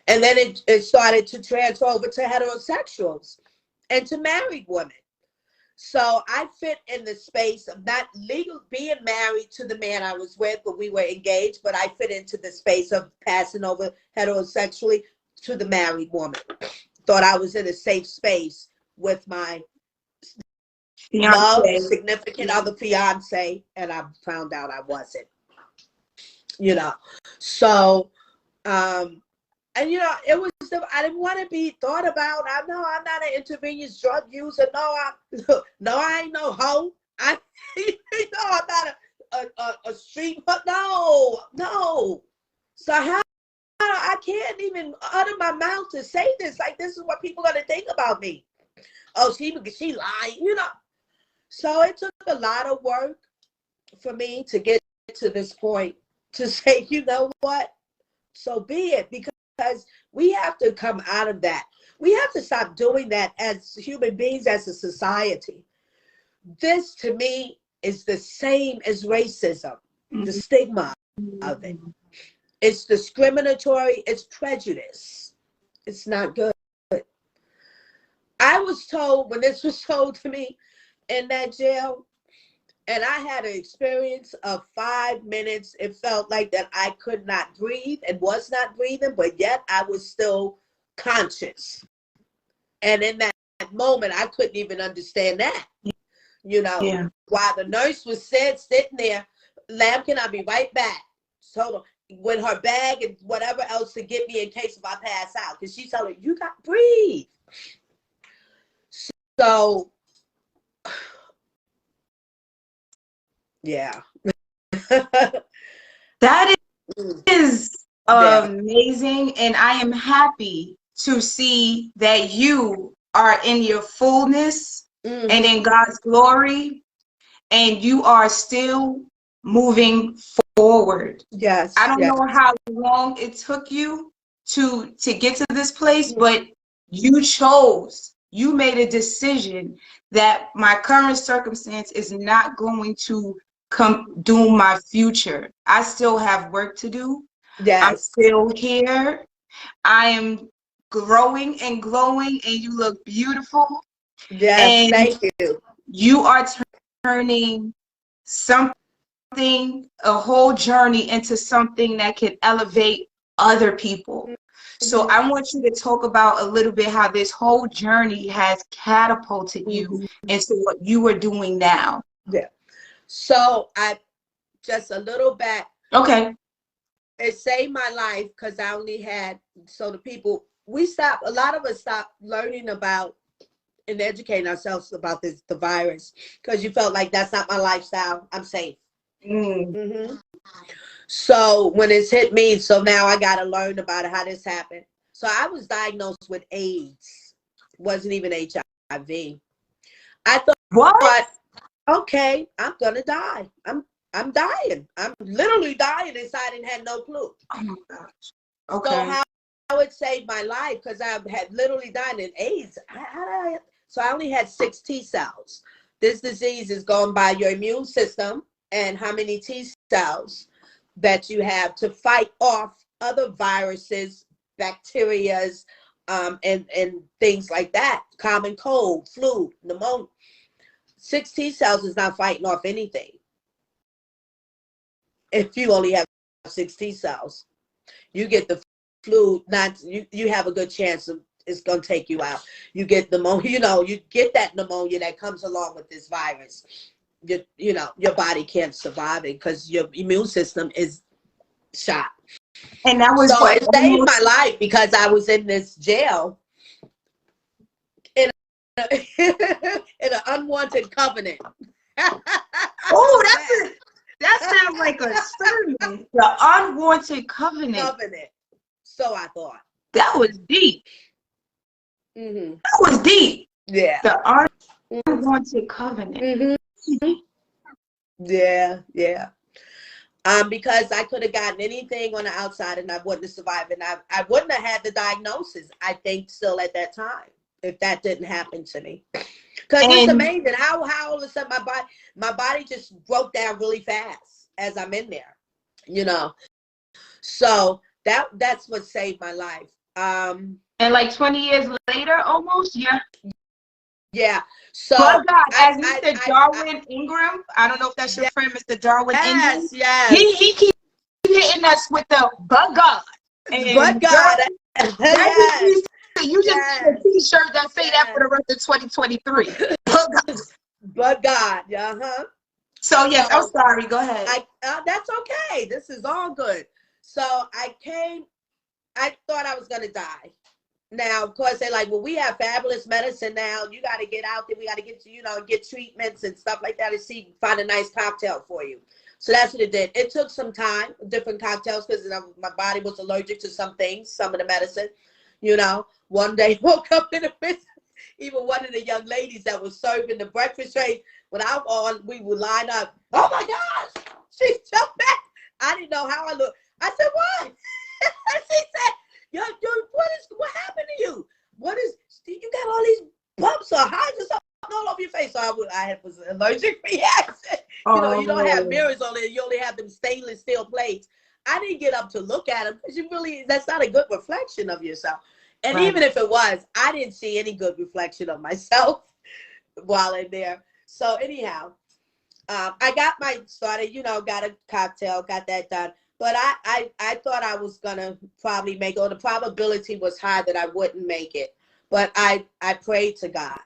And then it started to transfer over to heterosexuals and to married women. So I fit in the space of not being married to the man I was with, but we were engaged, but I fit into the space of passing over heterosexually to the married woman. Thought I was in a safe space with my love, significant other fiance, and I found out I wasn't. You know, so and you know, it was I didn't want to be thought about. I know I'm not an intravenous drug user. No, I ain't no hoe. I'm not a street, but no. So how I can't even utter my mouth to say this. Like, this is what people are gonna think about me. Oh, she lied, you know. So it took a lot of work for me to get to this point to say, you know what? So be it, because we have to come out of that. We have to stop doing that as human beings, as a society. This, to me, is the same as racism, the stigma of it. It's discriminatory, it's prejudice. It's not good. I was told, when this was told to me in that jail, and I had an experience of 5 minutes. It felt like that I could not breathe and was not breathing, but yet I was still conscious. And in that moment, I couldn't even understand that. You know, while the nurse was sitting there, Lampkin, I'll be right back. So with her bag and whatever else to get me in case if I pass out. Because she's telling me, you got to breathe. So, yeah. That is amazing. And I am happy to see that you are in your fullness and in God's glory, and you are still moving forward. Yes. I don't know how long it took you to get to this place, but you made a decision that my current circumstance is not going to doom my future. I still have work to do. I'm still here. I am growing and glowing, and you look beautiful. Yes, And thank you. you are turning something, a whole journey, into something that can elevate other people. So I want you to talk about a little bit how this whole journey has catapulted you into what you are doing now. Yeah. So I just a little back. Okay. It saved my life because I only had, so the people, a lot of us stopped learning about and educating ourselves about the virus, because you felt like that's not my lifestyle. I'm safe. So when it's hit me, so now I got to learn about how this happened. So I was diagnosed with AIDS. Wasn't even HIV. I thought, What? Okay, I'm gonna die. I'm dying. I'm literally dying inside and had no clue. Oh my gosh. Okay. So how it saved my life, because I had literally died in AIDS. So I only had 6 T cells. This disease is going by your immune system and how many T cells that you have to fight off other viruses, bacterias, and things like that. Common cold, flu, pneumonia. 6 T cells is not fighting off anything if you only have 6 T cells. You get the flu, you have a good chance of it's going to take you out. You get pneumonia, you get that pneumonia that comes along with this virus. Your body can't survive it because your immune system is shot. And that was so it saved my life, because I was in this jail in an unwanted covenant. Oh, that sounds like a sermon. The unwanted covenant. So I thought. That was deep. That was deep. Yeah. The unwanted covenant. Yeah. Because I could have gotten anything on the outside and I wouldn't have survived, and I wouldn't have had the diagnosis, I think, still at that time, if that didn't happen to me. Because it's amazing how all of a sudden my body just broke down really fast as I'm in there, So that's what saved my life. And like 20 years later, almost, yeah. Yeah. So but God, as Mr. Darwin Ingram, I don't know if that's your friend, Mr. Darwin Ingram. Yes. He keeps hitting us with the but God. And but God. Yes. You just need a t-shirt that say that for the rest of 2023. But God. So yes, I'm sorry. Go ahead. That's okay. This is all good. So I thought I was gonna die. Now, of course, they're like, well, we have fabulous medicine now. You got to get out there. We got to get get treatments and stuff like that, and find a nice cocktail for you. So that's what it did. It took some time, different cocktails, because my body was allergic to some things, some of the medicine. One day woke up in the midst, even one of the young ladies that was serving the breakfast tray, when I'm on, we would line up. Oh my gosh, she jumped back. I didn't know how I looked. I said, what? She said, Yo, what happened to you? You got all these bumps or hives or something all over your face? So I was an allergic reaction. You don't have mirrors on it. You only have them stainless steel plates. I didn't get up to look at them because that's not a good reflection of yourself. And even if it was, I didn't see any good reflection of myself while in there. So anyhow, I got got a cocktail, got that done. But I thought I was going to probably make it, or the probability was high that I wouldn't make it. But I prayed to God.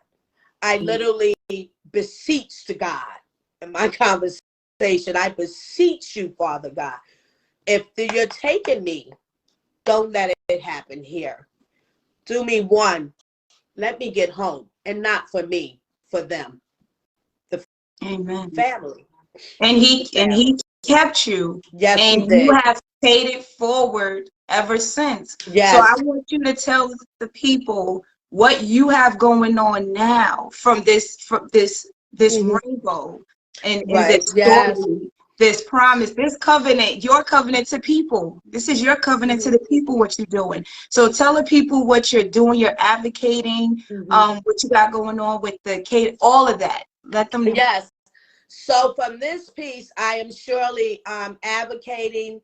I literally beseeched God in my conversation. I beseech you, Father God, if you're taking me, don't let it happen here. Do me one. Let me get home. And not for me, for them. The family. And he kept you. Yes, and he did. You have paid it forward ever since. Yes. So I want you to tell the people what you have going on now from this rainbow and this story, this promise, this covenant, your covenant to people. This is your covenant to the people, what you're doing. So tell the people what you're doing, you're advocating, what you got going on with the all of that. Let them know. Yes. So from this piece, I am surely advocating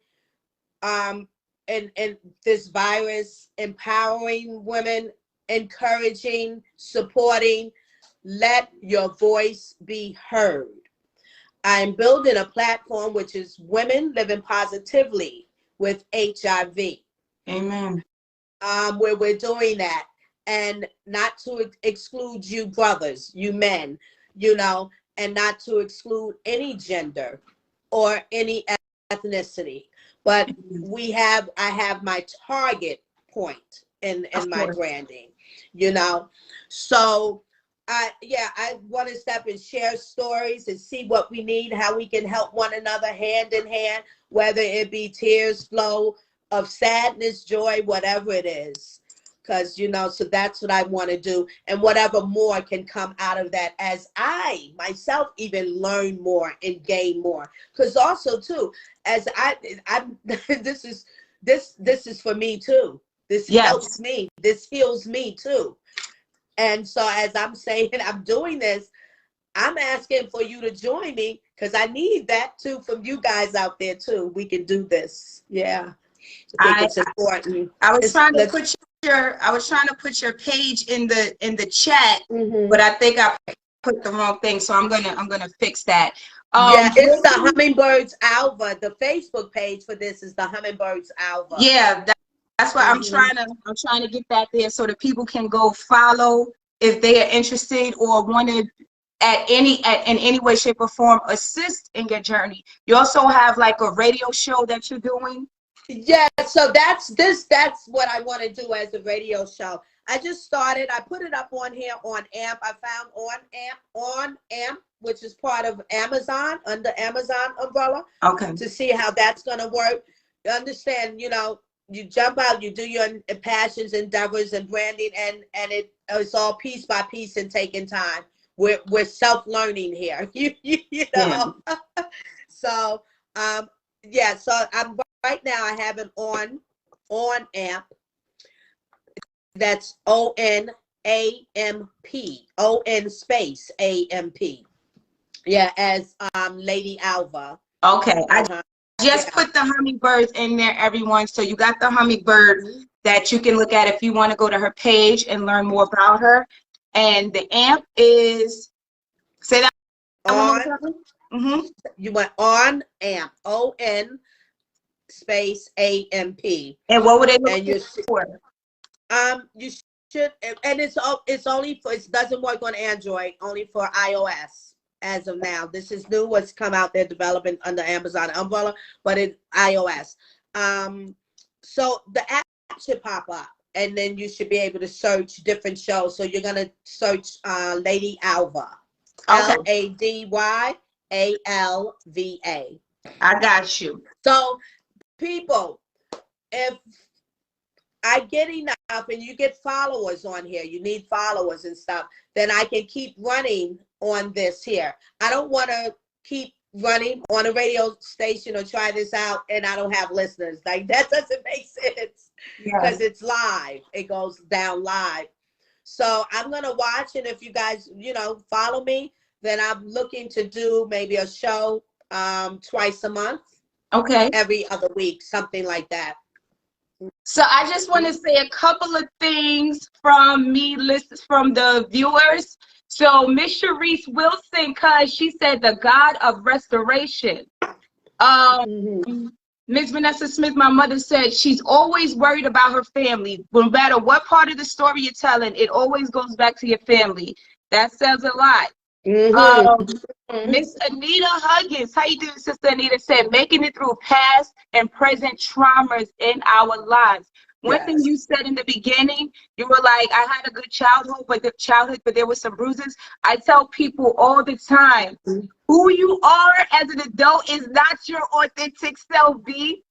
in this virus, empowering women, encouraging, supporting. Let your voice be heard. I'm building a platform which is Women Living Positively with HIV. Amen. Where we're doing that, and not to exclude you brothers, you men, you know, and not to exclude any gender or any ethnicity. But I have my target point in my branding, you know. So I want to step and share stories and see what we need, how we can help one another hand in hand, whether it be tears flow of sadness, joy, whatever it is. Because, you know, so that's what I want to do. And whatever more can come out of that as I myself even learn more and gain more. Because also too, as I'm this is for me too. This helps me. This heals me too. And so as I'm saying, I'm doing this, I'm asking for you to join me, because I need that too from you guys out there too. We can do this. Yeah. I think it's important. I was trying to put your page in the chat, but I think I put the wrong thing, so I'm gonna fix that. Yeah, it's the Hummingbirds Alva. The Facebook page for this is the Hummingbirds Alva. Yeah, that's why I'm trying to get that there so that people can go follow if they are interested or want to in any way, shape, or form assist in your journey. You also have like a radio show that you're doing. Yeah, so that's what I want to do as a radio show. I just started. I put it up on here on AMP. I found on AMP, which is part of Amazon, under Amazon umbrella. Okay. To see how that's going to work. You understand, you know, you jump out, you do your passions, endeavors, and branding, and it's all piece by piece and taking time. We're self-learning here. you know. Yeah. So yeah, so I'm right now I have it on AMP. That's ONAMP. ON space AMP. Yeah, as Lady Alva. Okay. I just put the hummingbirds in there, everyone. So you got the hummingbird that you can look at if you want to go to her page and learn more about her. And the AMP is, say that on. You went on AMP. ON space AMP. And what would they look for? You should, and it's only for, it doesn't work on Android, only for iOS as of now. This is new, what's come out there developing under Amazon umbrella, but it's iOS. So the app should pop up, and then you should be able to search different shows. So you're gonna search Lady Alva. Okay. LADYALVA. I got you. So people, if I get enough and you get followers on here, you need followers and stuff, then I can keep running on this here. I don't want to keep running on a radio station or try this out and I don't have listeners. Like, that doesn't make sense, because it's live. It goes down live. So I'm going to watch, and if you guys, you know, follow me, then I'm looking to do maybe a show twice a month. Okay. Every other week, something like that. So I just want to say a couple of things from me, from the viewers. So Miss Sharice Wilson, cause she said the God of restoration. Miss Vanessa Smith, my mother, said she's always worried about her family. No matter what part of the story you're telling, it always goes back to your family. That says a lot. Miss Anita Huggins, how you doing, Sister Anita, said making it through past and present traumas in our lives. One thing you said in the beginning, you were like, I had a good childhood, but there were some bruises. I tell people all the time, who you are as an adult is not your authentic self, B.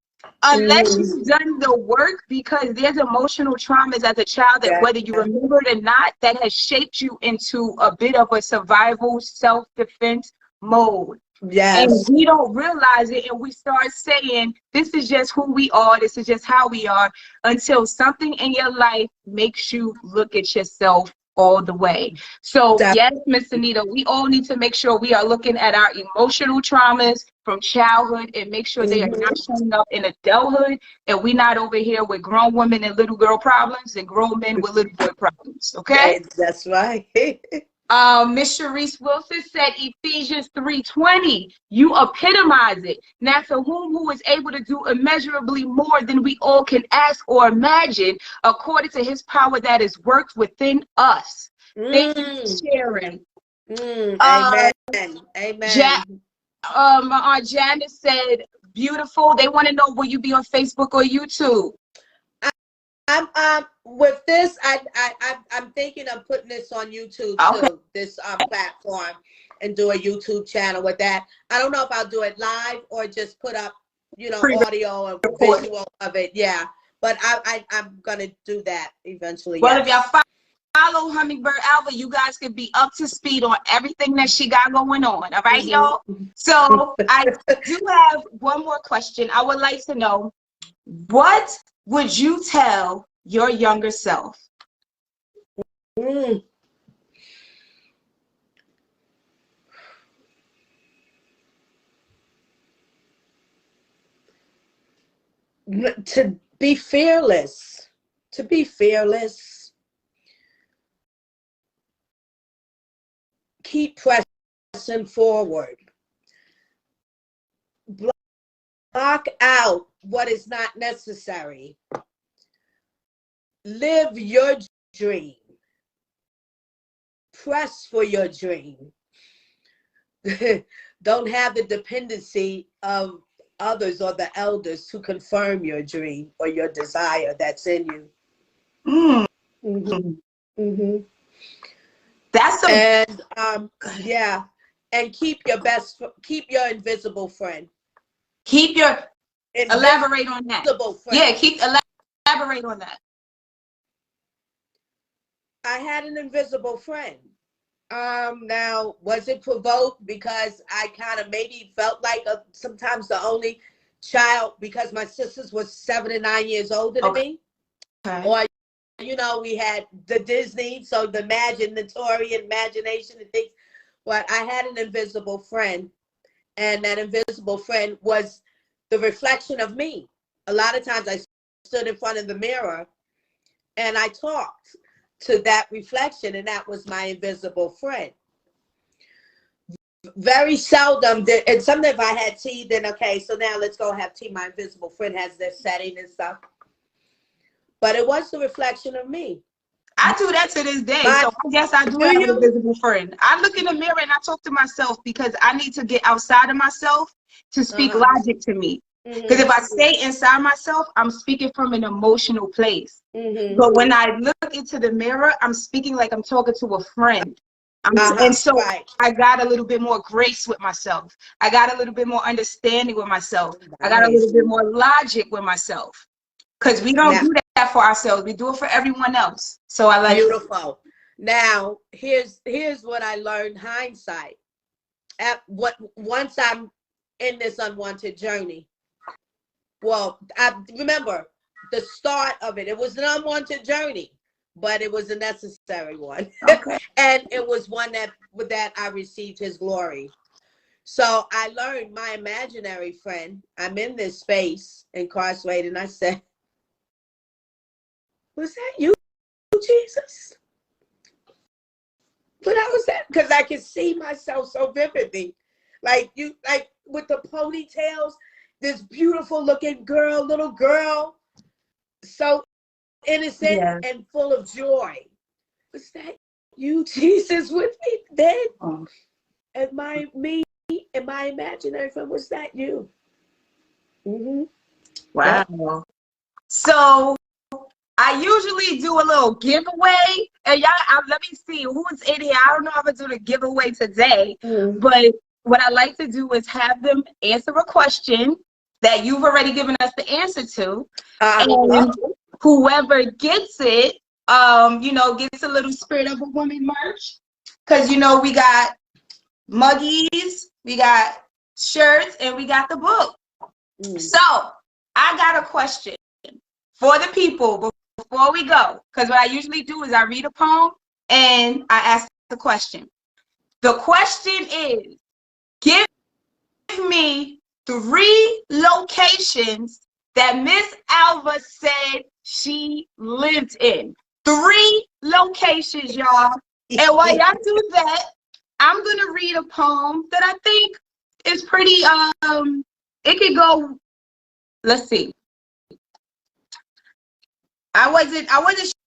Unless you've done the work, because there's emotional traumas as a child that whether you remember it or not, that has shaped you into a bit of a survival self-defense mode. And we don't realize it, and we start saying, this is just who we are, this is just how we are, until something in your life makes you look at yourself all the way. So yes, Miss Anita, we all need to make sure we are looking at our emotional traumas from childhood and make sure they are not showing up in adulthood, and we not over here with grown women and little girl problems and grown men with little boy problems. Okay? That's right. Miss Sharice Wilson said Ephesians 3:20. You epitomize it. Now to whom who is able to do immeasurably more than we all can ask or imagine, according to his power that is worked within us. Thank you for sharing. Amen. Amen. My Aunt Janice said, beautiful. They want to know, will you be on Facebook or YouTube? I'm with this. I'm thinking of putting this on YouTube too. This platform, and do a YouTube channel with that. I don't know if I'll do it live or just put up, audio and visual of it. Yeah, but I'm gonna do that eventually. Well, if y'all follow Hummingbird Alva, you guys can be up to speed on everything that she got going on. All right, y'all. So I do have one more question. I would like to know, what would you tell your younger self? To be fearless. To be fearless. Keep pressing forward. Block out what is not necessary. Live your dream. Press for your dream. Don't have the dependency of others or the elders to confirm your dream or your desire that's in you. That's and keep your invisible friend. Keep your elaborate on that. Friend. Elaborate on that. I had an invisible friend. Now, was it provoked because I kind of maybe felt like sometimes the only child, because my sisters were 7 and 9 years older than me? Or, we had the Disney, so the imagination and things. But I had an invisible friend, and that invisible friend was the reflection of me. A lot of times I stood in front of the mirror and I talked to that reflection, and that was my invisible friend. Very seldom and sometimes if I had tea, then okay, so now let's go have tea. My invisible friend has their setting and stuff. But it was the reflection of me. I do that to this day. So I guess I do have an invisible friend. I look in the mirror and I talk to myself because I need to get outside of myself to speak logic to me. Because if I stay inside myself, I'm speaking from an emotional place. But when I look into the mirror, I'm speaking like I'm talking to a friend. And so I got a little bit more grace with myself. I got a little bit more understanding with myself. I got a little bit more logic with myself. Because we don't do that for ourselves. We do it for everyone else. So I like beautiful. Now, here's what I learned, hindsight. Once I'm in this unwanted journey. Well, I remember the start of it. It was an unwanted journey, but it was a necessary one. And it was one that I received his glory. So I learned my imaginary friend, I'm in this space, incarcerated, and I said, was that you, Jesus? But I was that, because I could see myself so vividly. Like with the ponytails, this beautiful looking little girl, so innocent and full of joy. Was that you, Jesus, with me then? And my imaginary friend, was that you? Wow. So I usually do a little giveaway, and y'all, let me see who's in here. I don't know if I'm doing a giveaway today, but what I like to do is have them answer a question that you've already given us the answer to, and whoever gets it, gets a little Spirit of a Woman merch, because we got muggies, we got shirts, and we got the book. So I got a question for the people before we go, because what I usually do is I read a poem and I asked the question. The question is, give me 3 locations that Miss Alva said she lived in. 3 locations, y'all. And while y'all do that, I'm going to read a poem that I think is pretty, it could go, let's see. I wasn't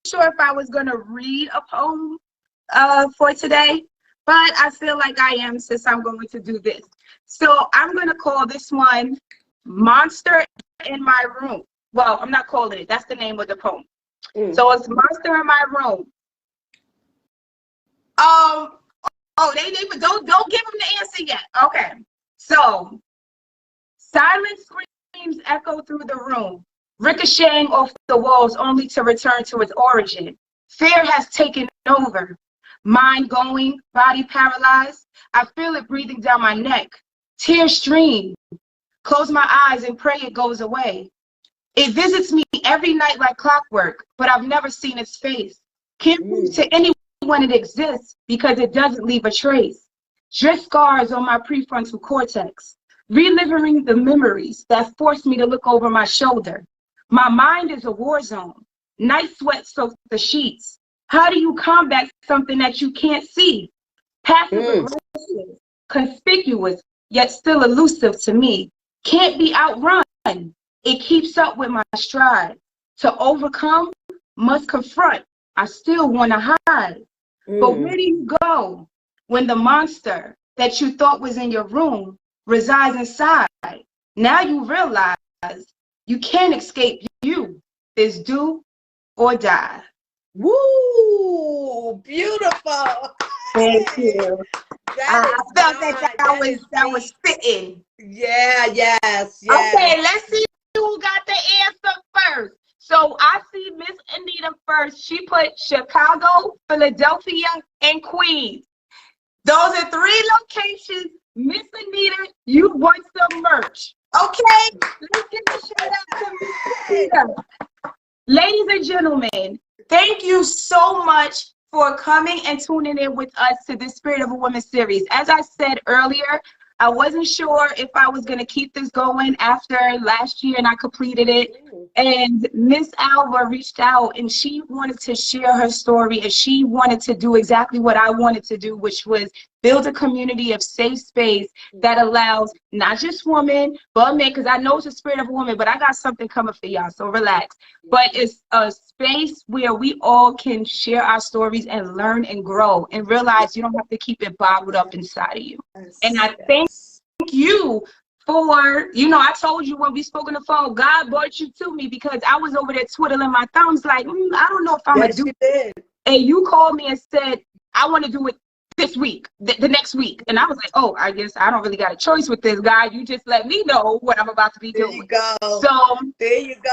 sure if I was going to read a poem for today, but I feel like I am since I'm going to do this. So I'm going to call this one Monster in My Room. Well, I'm not calling it. That's the name of the poem. So it's Monster in My Room. Oh, they don't give them the answer yet. Okay. So silent screams echo through the room, ricocheting off the walls only to return to its origin. Fear has taken over. Mind going, body paralyzed. I feel it breathing down my neck. Tears stream. Close my eyes and pray it goes away. It visits me every night like clockwork, but I've never seen its face. Can't prove to anyone it exists because it doesn't leave a trace. Drift scars on my prefrontal cortex, reliving the memories that forced me to look over my shoulder. My mind is a war zone. Night sweat soaks the sheets. How do you combat something that you can't see? Passive aggressive, conspicuous, yet still elusive to me. Can't be outrun. It keeps up with my stride. To overcome, must confront. I still want to hide. But where do you go when the monster that you thought was in your room resides inside? Now you realize you can't escape you. It's do or die. Woo! Beautiful. Thank you. I felt that was fitting. Yeah, yes. Okay, let's see who got the answer first. So I see Miss Anita first. She put Chicago, Philadelphia, and Queens. Those are 3 locations. Miss Anita, you won some merch. Okay, let's give a shout out to Miss Anita. Ladies and gentlemen, thank you so much for coming and tuning in with us to the Spirit of a Woman series. As I said earlier, I wasn't sure if I was going to keep this going after last year, and I completed it. And Miss Alva reached out, and she wanted to share her story, and she wanted to do exactly what I wanted to do, which was build a community of safe space that allows not just women, but men, because I know it's the spirit of a woman, but I got something coming for y'all, so relax. But it's a space where we all can share our stories and learn and grow and realize you don't have to keep it bottled up inside of you. And I thank you for, I told you when we spoke on the phone, God brought you to me because I was over there twiddling my thumbs like, I don't know if I'm going to do it. And you called me and said, I want to do it this week, the next week. And I was like, oh, I guess I don't really got a choice with this guy. You just let me know what I'm about to be doing. There you go. So there you go.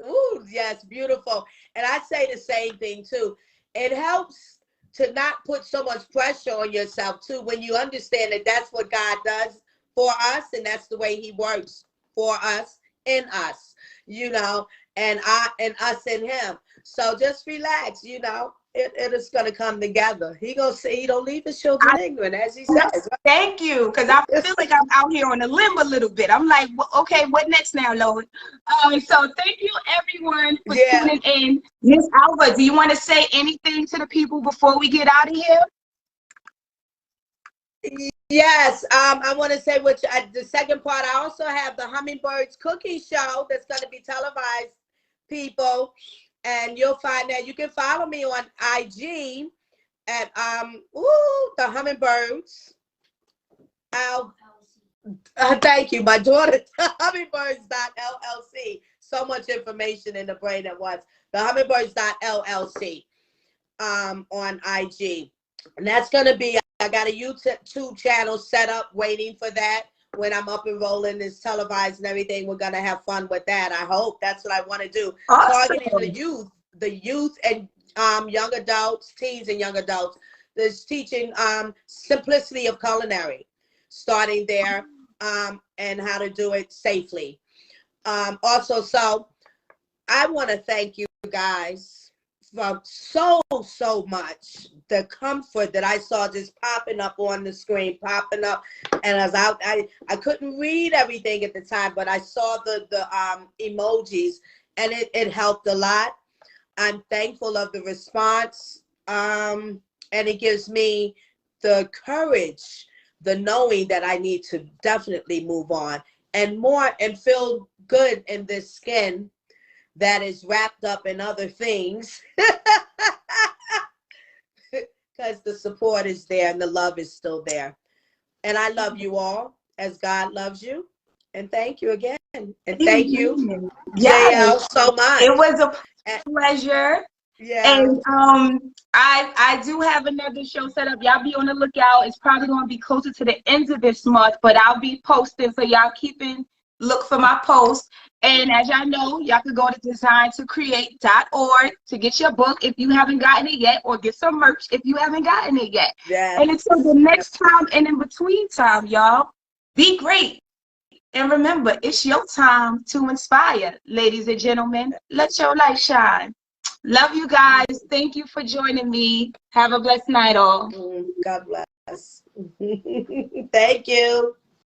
Ooh, yes, beautiful. And I say the same thing too. It helps to not put so much pressure on yourself too when you understand that that's what God does for us, and that's the way he works for us, in us, and us in him. So just relax, it is going to come together. He gonna say he don't leave his children ignorant, as he says. Thank you, because I feel like I'm out here on a limb a little bit. I'm like, well, okay, what next now, Lord? So thank you, everyone, for tuning in. Miss Alva, do you want to say anything to the people before we get out of here? Yes, I want to say the second part. I also have the Hummingbirds Cookie Show that's going to be televised, people, and you'll find that you can follow me on IG at the Hummingbirds. Thank you, my daughter. Hummingbirds.llc. So much information in the brain at once. The Hummingbirds.llc on IG, and that's going to be. I got a YouTube channel set up waiting for that. When I'm up and rolling, it's televised and everything. We're going to have fun with that. I hope that's what I want to do. Awesome. Targeting the youth and young adults, teens and young adults. There's teaching simplicity of culinary, starting there, and how to do it safely. So I want to thank you guys so much. The comfort that I saw just popping up on the screen, popping up, and as I couldn't read everything at the time, but I saw the emojis, and it helped a lot. I'm thankful of the response, and it gives me the courage, the knowing that I need to definitely move on and more and feel good in this skin that is wrapped up in other things. Because the support is there and the love is still there. And I love you all as God loves you. And thank you again. And thank you, JL, so much. It was a pleasure. Yeah. And I do have another show set up. Y'all be on the lookout. It's probably going to be closer to the end of this month, but I'll be posting, so y'all look for my post. And as y'all know, y'all can go to designtocreate.org to get your book if you haven't gotten it yet, or get some merch if you haven't gotten it yet. Yeah. And until the next time and in between time, y'all, be great. And remember, it's your time to inspire. Ladies and gentlemen, let your light shine. Love you guys. Thank you for joining me. Have a blessed night, all. God bless. Thank you.